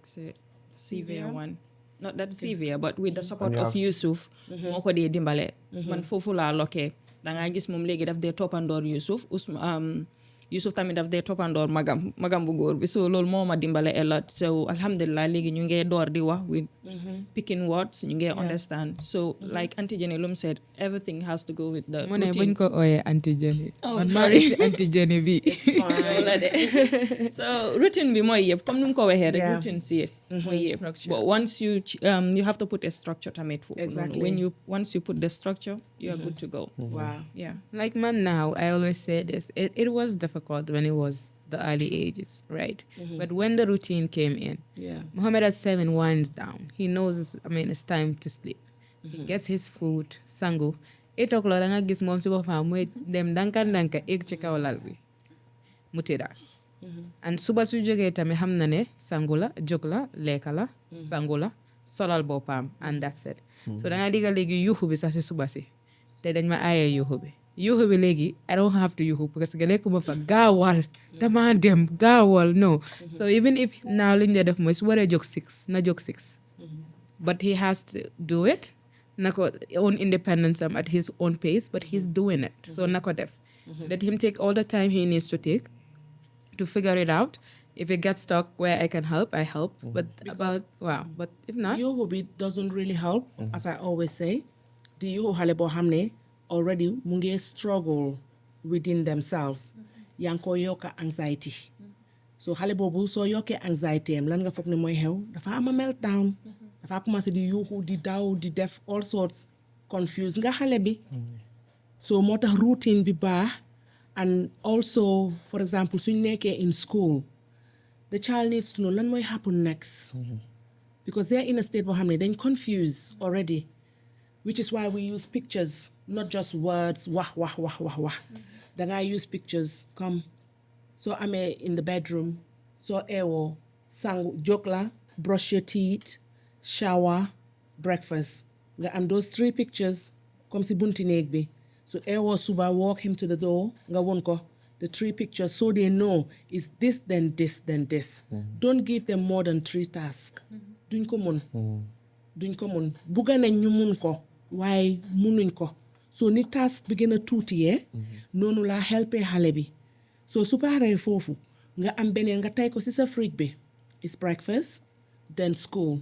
severe Severe? one. Not that severe, but with the support And you of have- Yusuf, moo ko dee dimbale. Man foofu laa lokkee. Dangaa gis moom léegi daf dee toppandoor Yusuf. Yusuf tamit daf dee toppandoor magam bu góor bi. So loolu moo ma dimbale a lot. So alhamdulillah léegi ñu ngee door di wax with picking words, ñu ngee understand. So like Aunty Jenny Lum said, everything has to go with the Mu ne routine. buñ ko ooyee antigénie. Oh, Man maa sorry. ngi si antigénie bi. Loolu la de. So routine bi mooy yëpp comme nu mu ko waxee rek Yeah. routine si mooy yëpp. But once you have to put a structure tamit foofu. Exactly. Once you put the structure, you are good to go. Wow. Yeah. Like man now, I always say this. It was difficult when it was the early ages, right? But when the routine came in, Yeah. Muhammad at 7 winds down. He knows, it's time to sleep. He gets his food, sangu. 8 o'clock, nga gis mom si bopam moy dem danka egg ci kaw lal bi. Mu tëdda. And suba su jógee tamit xam na ne sangu la, jóg la, lekka la, sangu la, solal bopam, and that's it. So da nga diga léegi yuuxu bi sax si suba si. Te dañ ma aaye yuuxu bi. Yuuxu bi léegi, I don't have to yuuxu because nga lekkuma fa gaawal, dama dem, gaawal, no. So even if now liñ dee def mooy su waree jóg 6, na jóg 6. But he has to do it. Nako own independence at his own pace, but he's doing it. So nako def. Let him take all the time he needs to take to figure it out. If it gets stuck where I can help, I help. But but if not, Yuuxu bi doesn't really help, as I always say. The yuuxu xale boo xam ne already mu ngi struggle within themselves. Yaa ngi ko yokka anxiety. So xale boobu soo yokkee anxiety am lan nga foog ne mooy xew dafa am a meltdown. Dafa commencé di yuuxu di daw di def all sorts, confuse nga xale bi. So moo tax routine bi baax. And also, for example, suñ nekkee in school, the child needs to know lan mooy happen next. Because they're in a state boo xam ne dañ confused already, which is why we use pictures, not just words, wah. Dangaa use pictures, come. So amee in the bedroom, so ewo, sangu, jóg la, brush your teeth, shower, breakfast. Nga am those 3 pictures, comme si bunti néeg bi. So ewo suba, walk him to the door, nga won ko, the 3 pictures, so they know is this, then this, then this. Don't give them more than 3 tasks. Duñ ko mun. Bugga nañ ñu mun ko, waaye munuñ ko. So ni task bi gën a tuuti noonu laa helpee xale bi. So su paree foofu nga am beneen nga tay ko ci sa fridge bi. It's breakfast, then school.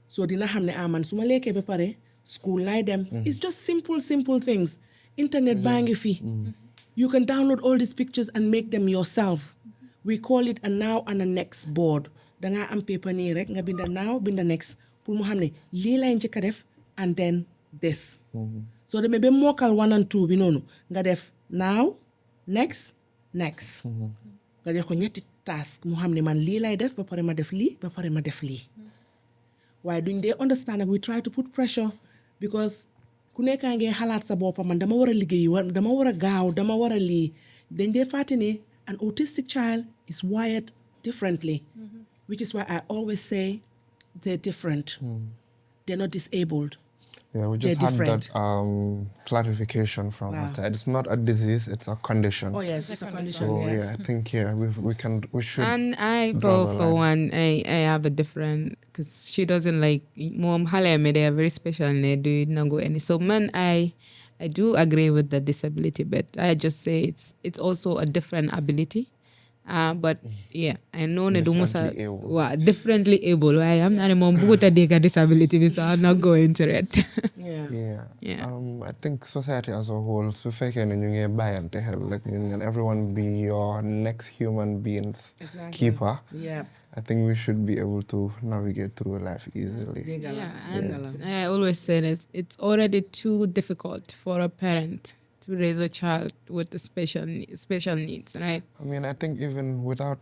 So dina xam ne man su ma lekkee ba pare school laay dem. It's just simple things. Internet baa ngi fi. You can download all these pictures and make them yourself. we call it a now and a next board dangaa am paper nii rek nga binda now binda next pour mu xam ne lii lay njëkk a def and then this soo demee ba mokkal 1 and 2 bi noonu nga def now next nga def ko ñetti task mu xam ne man lii lay def ba pare ma def lii ba pare ma def lii waaye duñ dee understand ak we try to put pressure because ku nekkaa ngee xalaat sa boppa man dama war a liggéey dama war a gaaw dama war a lii dañ dee fàtte ne an autistic child is wired differently which is why I always say they're different they're not disabled. Yeah, we just had that clarification from her side. It's not a disease; it's a condition. Oh yes, it's a condition. So I think we should. And for one, I have a different because she doesn't like mom. Haleme, they are very special and they do not go any. So man, I do agree with the disability, but I just say it's also a different ability. But yeah, I know ne do musa differently able. I am not a mom with a disability, so I'm not going into it. I think society as a whole, so if I can to help, like everyone be your next human being's keeper. Yeah. I think we should be able to navigate through life easily. Yeah, and I always say this: it's already too difficult for a parent to raise a child with special needs, right? I mean, I think even without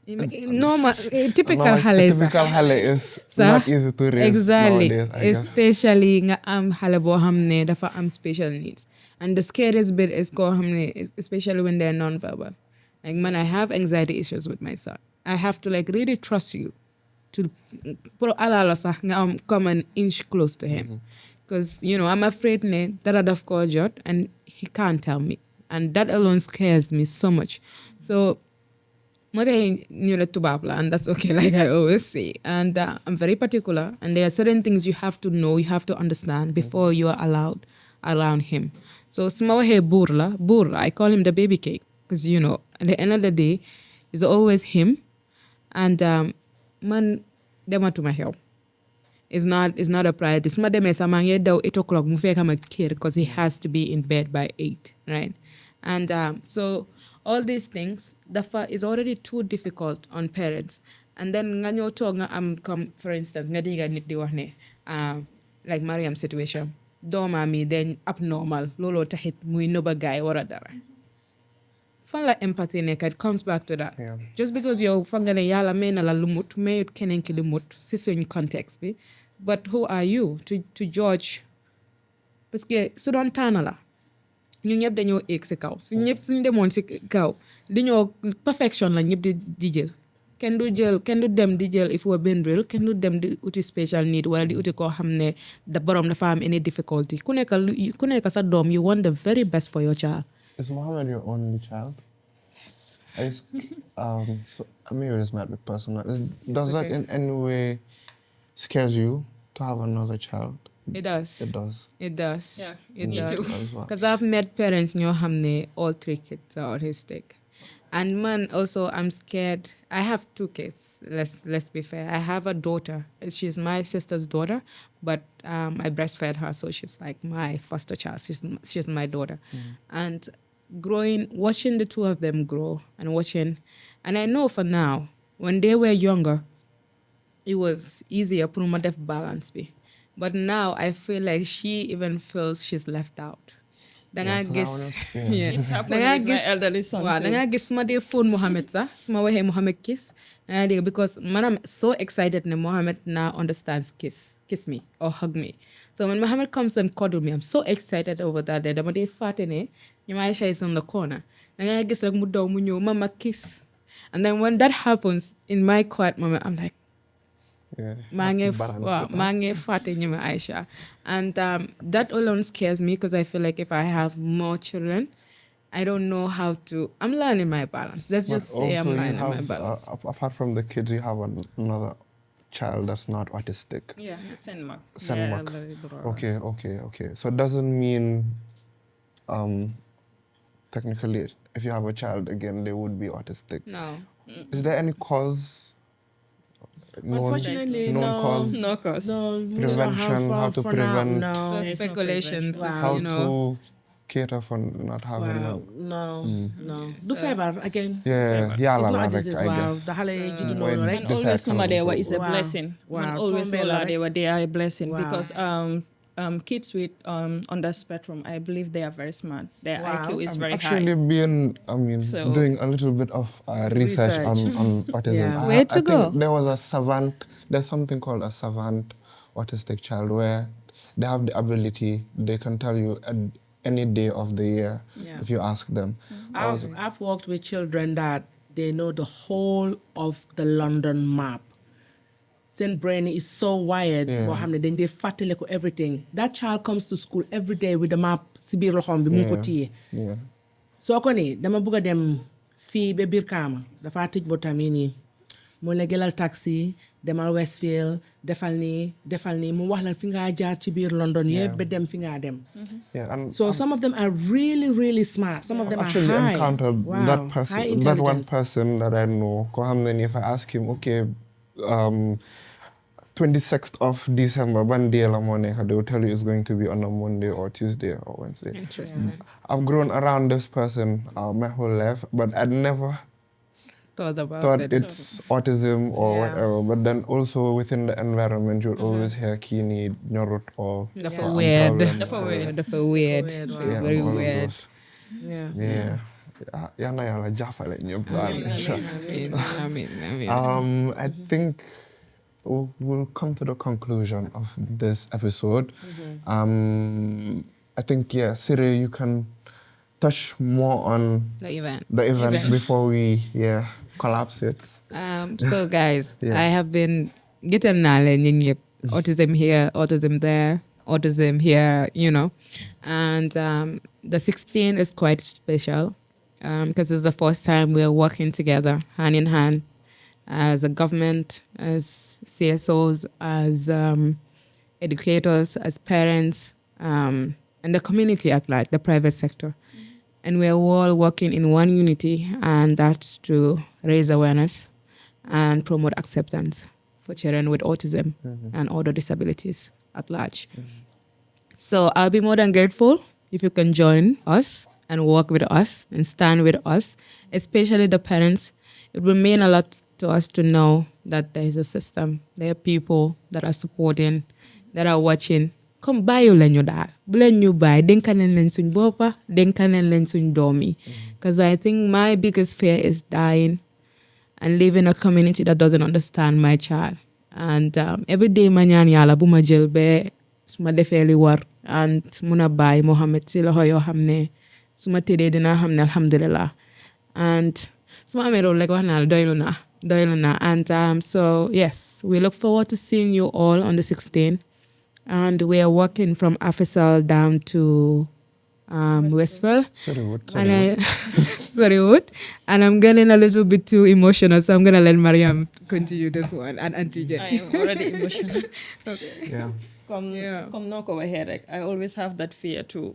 normal, typical hale is not easy to raise exactly, nowadays, I guess. especially nga hale bo hamne dafa special needs, and the scariest bit is ko hamne, especially when they're non-verbal. Like man, I have anxiety issues with my son. I have to like really trust you to come an inch close to him. Because, I'm afraid that I'd have called Jot and he can't tell me. And that alone scares me so much. So, and that's okay, like I always say. And I'm very particular. And there are certain things you have to know, you have to understand before you are allowed around him. So, smawahe burla, I call him the baby cake. Because, at the end of the day, it's always him. And, man, dema to my help. It's not a priority. Some of them is among 8 o'clock. Because he has to be in bed by 8, right? And so all these things, is already too difficult on parents. And then for instance, like Maryam's situation, dormami then abnormal, lolo tahit muy noba guy or dara. Fan la empathy it comes back to that. Yeah. Just because you're fangane yala mena la lumut, may kenen ki lumut, in context be. But who are you to judge? Parce que su doon tànn la ñun ñëpp dañoo egg si kaw suñ ñëpp suñ demoon si kaw dañoo perfection la ñëpp di jël kenn du dem di jël if we're being real kenn du dem di uti special need wala di uti koo xam ne da borom dafa am any difficulty ku nekk sa doom you want the very best for your child. Is Mohammed your only child? Yes. So maybe this might be personal. Does that in any way scares you to have another child? It does. Yeah, me too. Because I've met parents ñoo xam ne all 3 kids are autistic. And man, also I'm scared. I have 2 kids. Let's be fair. I have a daughter. She's my sister's daughter, but I breastfed her, so she's like my foster child. She's my daughter. And watching the 2 of them grow and I know for now, when they were younger, it was easier for me to balance be. But now I feel like she even feels she's left out. It's happening with my elderly son too. Danga gis suma de phone Mohammed sa, suma wahe Mohammed kiss. Because man, I'm so excited that Mohammed now understands kiss me or hug me. So when Mohammed comes and cuddle me, I'm so excited over that. Dama de fatene, Nyamaisha is on the corner. Danga gis like mudaw mu ñew mama kiss. And then when that happens in my quiet moment, I'm like, mange fate nyuma Aisha. And that alone scares me because I feel like if I have more children, I don't know how to. I'm learning my balance. Let's just say I'm learning my balance. Apart from the kids, you have another child that's not autistic. Yeah, Senmak. Okay. So it doesn't mean technically if you have a child again they would be autistic. No. Is there any cause? Unfortunately, no cause. No cause. No, Prevention, how to prevent. No. So speculations, Wow. How you know. to cater for not having Wow, them. no. Du feebar again. Yeah, It's yàlla not la a rek, disease, I wow. guess. The xale yi juddu Mooy noonu rek. Man always decide know they were is a Wow. blessing. Man Wow, always tombé know la that rek. they are a blessing Wow. because kids with on the spectrum, I believe they are very smart. Their Wow. IQ is I've very actually high. been, So- doing a little bit of research on autism. Yeah. Where to I go? think there was a savant, there's something called a savant autistic child where they have the ability, they can tell you at any day of the year Yeah. if you ask them. I've worked with children that they know the whole of the London map. Seen brain is so wired. Yeah. boo xam ne dañ dee fàttaliku everything. That child comes to school every day with the map si biir loxoom bi mu ngi ko téye. Yeah. soo ko ni dama bugg a dem fii ba biir Kaama dafa tëj botam yi nii mu la jëlal taxi demal Westfield defal nii mu wax la fi ngaa jaar ci biir London yëpp ba dem fi ngaa dem. Yeah, and So some of them are really, really smart. Some of them are actually high. encountered Wow. that High person, that one intelligence. person that I know. Ko xam ne ni if I ask him, okay, 26th of December, ban day la moo nekk, they will tell you it's going to be on a Monday or Tuesday or Wednesday. Interesting. I've grown around this person my whole life, but I'd never Thought it. it's autism or Yeah. whatever. But then also within the environment, you'll always hear kini, nyorut or Dafa am weird. problem Dafa or- weird. Dafa weird. Weird, wow. Yeah, Very all of weird. those. Yeah. Yeah. Yal na yàlla jàppale ñëpp daal. I think we'll come to the conclusion of this episode. I think, yeah, Sirreh, you can touch more on The event. the event before we, collapse it. So guys, Yeah. I have been getting knowledge autism here, autism there, autism here, and the 16 is quite special because it's the first time we're working together hand in hand as a government, as CSOs, as educators, as parents, and the community at large, the private sector. And we're all working in one unity, and that's to raise awareness and promote acceptance for children with autism and other disabilities at large. So I'll be more than grateful if you can join us and work with us and stand with us, especially the parents. It will mean a lot to us to know that there is a system, there are people that are supporting, that are watching. Come bàyyi leen ñu daal bu leen ñu bàyyi dénkaneen leen suñ boppa dénkaneen leen suñ doom yi because I think my biggest fear is dying and living in a community that doesn't understand my child. And every day ma ñaan yàlla bu ma jël ba su ma defee li war and mun a bàyyi Mohamed si loxo yoo xam ne su ma tëddee dinaa xam ne alhamdulillah. And su ma amee loolu rek wax naa la doylu naa. And so yes, we look forward to seeing you all on the 16th. And we are working from Afisal down to Westfield. Sorrywood. And I'm getting a little bit too emotional, so I'm going to let Maryam continue this one. And Aunty Jen. I am already emotional. Yeah. Comme noo ko waxee rek, I always have that fear too.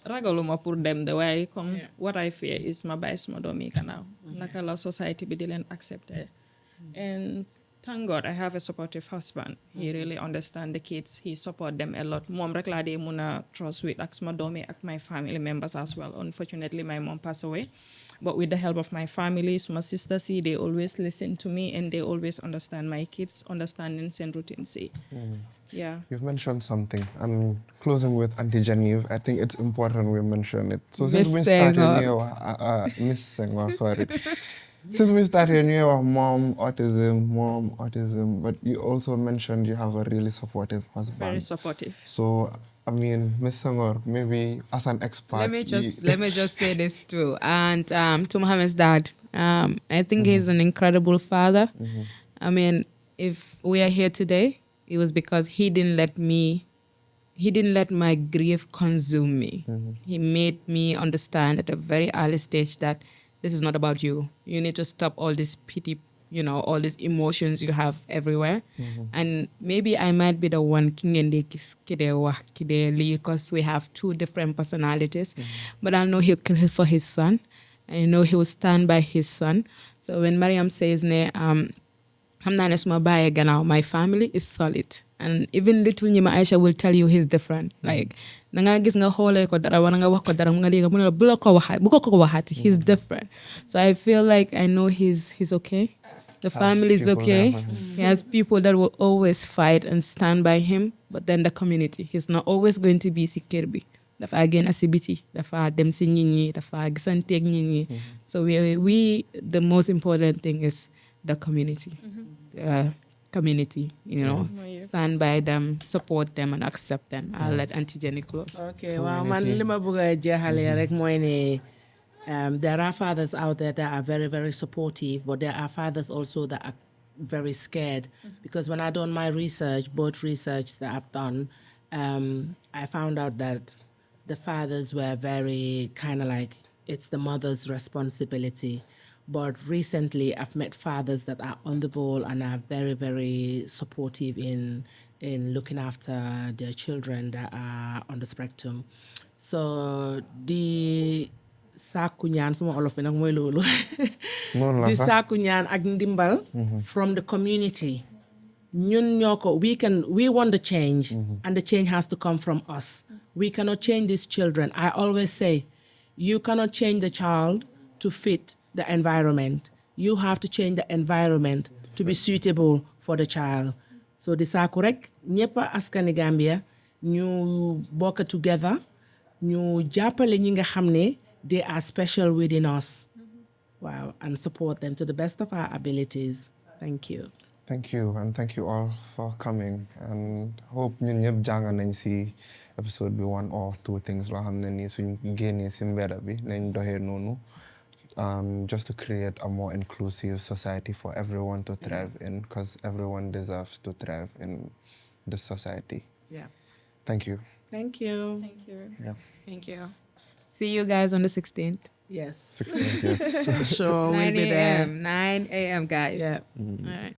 Ragaluma pour dem de waaye comme what I fear is ma bàyyi suma doom yi gannaaw. Naka la society bi di leen accepter. And thank God I have a supportive husband. He really understands the kids. He supports them a lot. Mom rek laa dee mun a trust with ak suma doom yi ak my family members as well. Unfortunately, my mom passed away. But with the help of my family, my sisters, they always listen to me and they always understand my kids, understanding same routine. Yeah. You've mentioned something, and closing with Aunty Geneve, I think it's important we mention it. So Miss since we started Senghor. Miss Senghor, sorry. Since we started, you have mom autism, but you also mentioned you have a really supportive husband. Very supportive. So, I mean, Miss Senghor, maybe as an expert. Let me just say this too. And to Mohammed's dad, I think he's an incredible father. I mean, if we are here today, it was because he didn't let my grief consume me. He made me understand at a very early stage that this is not about you. You need to stop all this pity, all these emotions you have everywhere. And maybe I might be the one because we have two different personalities. But I know he'll kill for his son. I know he will stand by his son. So when Maryam says, xam naa ne suma bàyyee gannaaw my family is solid and even little ñi ma Aisha will tell you he's different like da nga gis nga xoolee ko dara wala nga wax ko dara nga léegi mu ne la bu ko waxaati he's different so I feel like I know he's okay the family is okay he has people that will always fight and stand by him but then the community he's not always going to be si kër bi dafa génn si biti dafa dem si nit ñi dafa gisanteeg nit ñi so we the most important thing is the community community, you know, stand by them, support them, and accept them. I'll let Aunty Jenny close. Okay, well, man, lima buga jehale rek moy ne there are fathers out there that are very, very supportive, but there are fathers also that are very scared because when I done my research, both research that I've done, I found out that the fathers were very kind of like it's the mother's responsibility. But recently, I've met fathers that are on the ball and are very, very supportive in looking after their children that are on the spectrum. So the sàkku ñaan suma olof bi nag mooy loolu. The sàkku ñaan ak ndimbal from the community. Ñun ñoko we want the change and the change has to come from us. We cannot change these children. I always say, you cannot change the child to fit the environment. You have to change the environment to be suitable for the child. So di sàkku rek ñëpp askani Gambia ñu bokk together ñu jàppale ñi nga xam ne they are special within us. Wow, and support them to the best of our abilities. Thank you. Thank you, and thank you all for coming. And hope ñun ñëpp jàng nañ si episode bi 1 or 2 things loo xam ne nii suñ génnee si mbedda bi nañ doxee noonu. Just to create a more inclusive society for everyone to thrive in, because everyone deserves to thrive in this society. Yeah. Thank you. Thank you. Thank you. Yeah. Thank you. See you guys on the 16th. Yes. 16, yes. Sure, we'll 9 be there. a.m. 9 a.m. guys. Yeah. All right.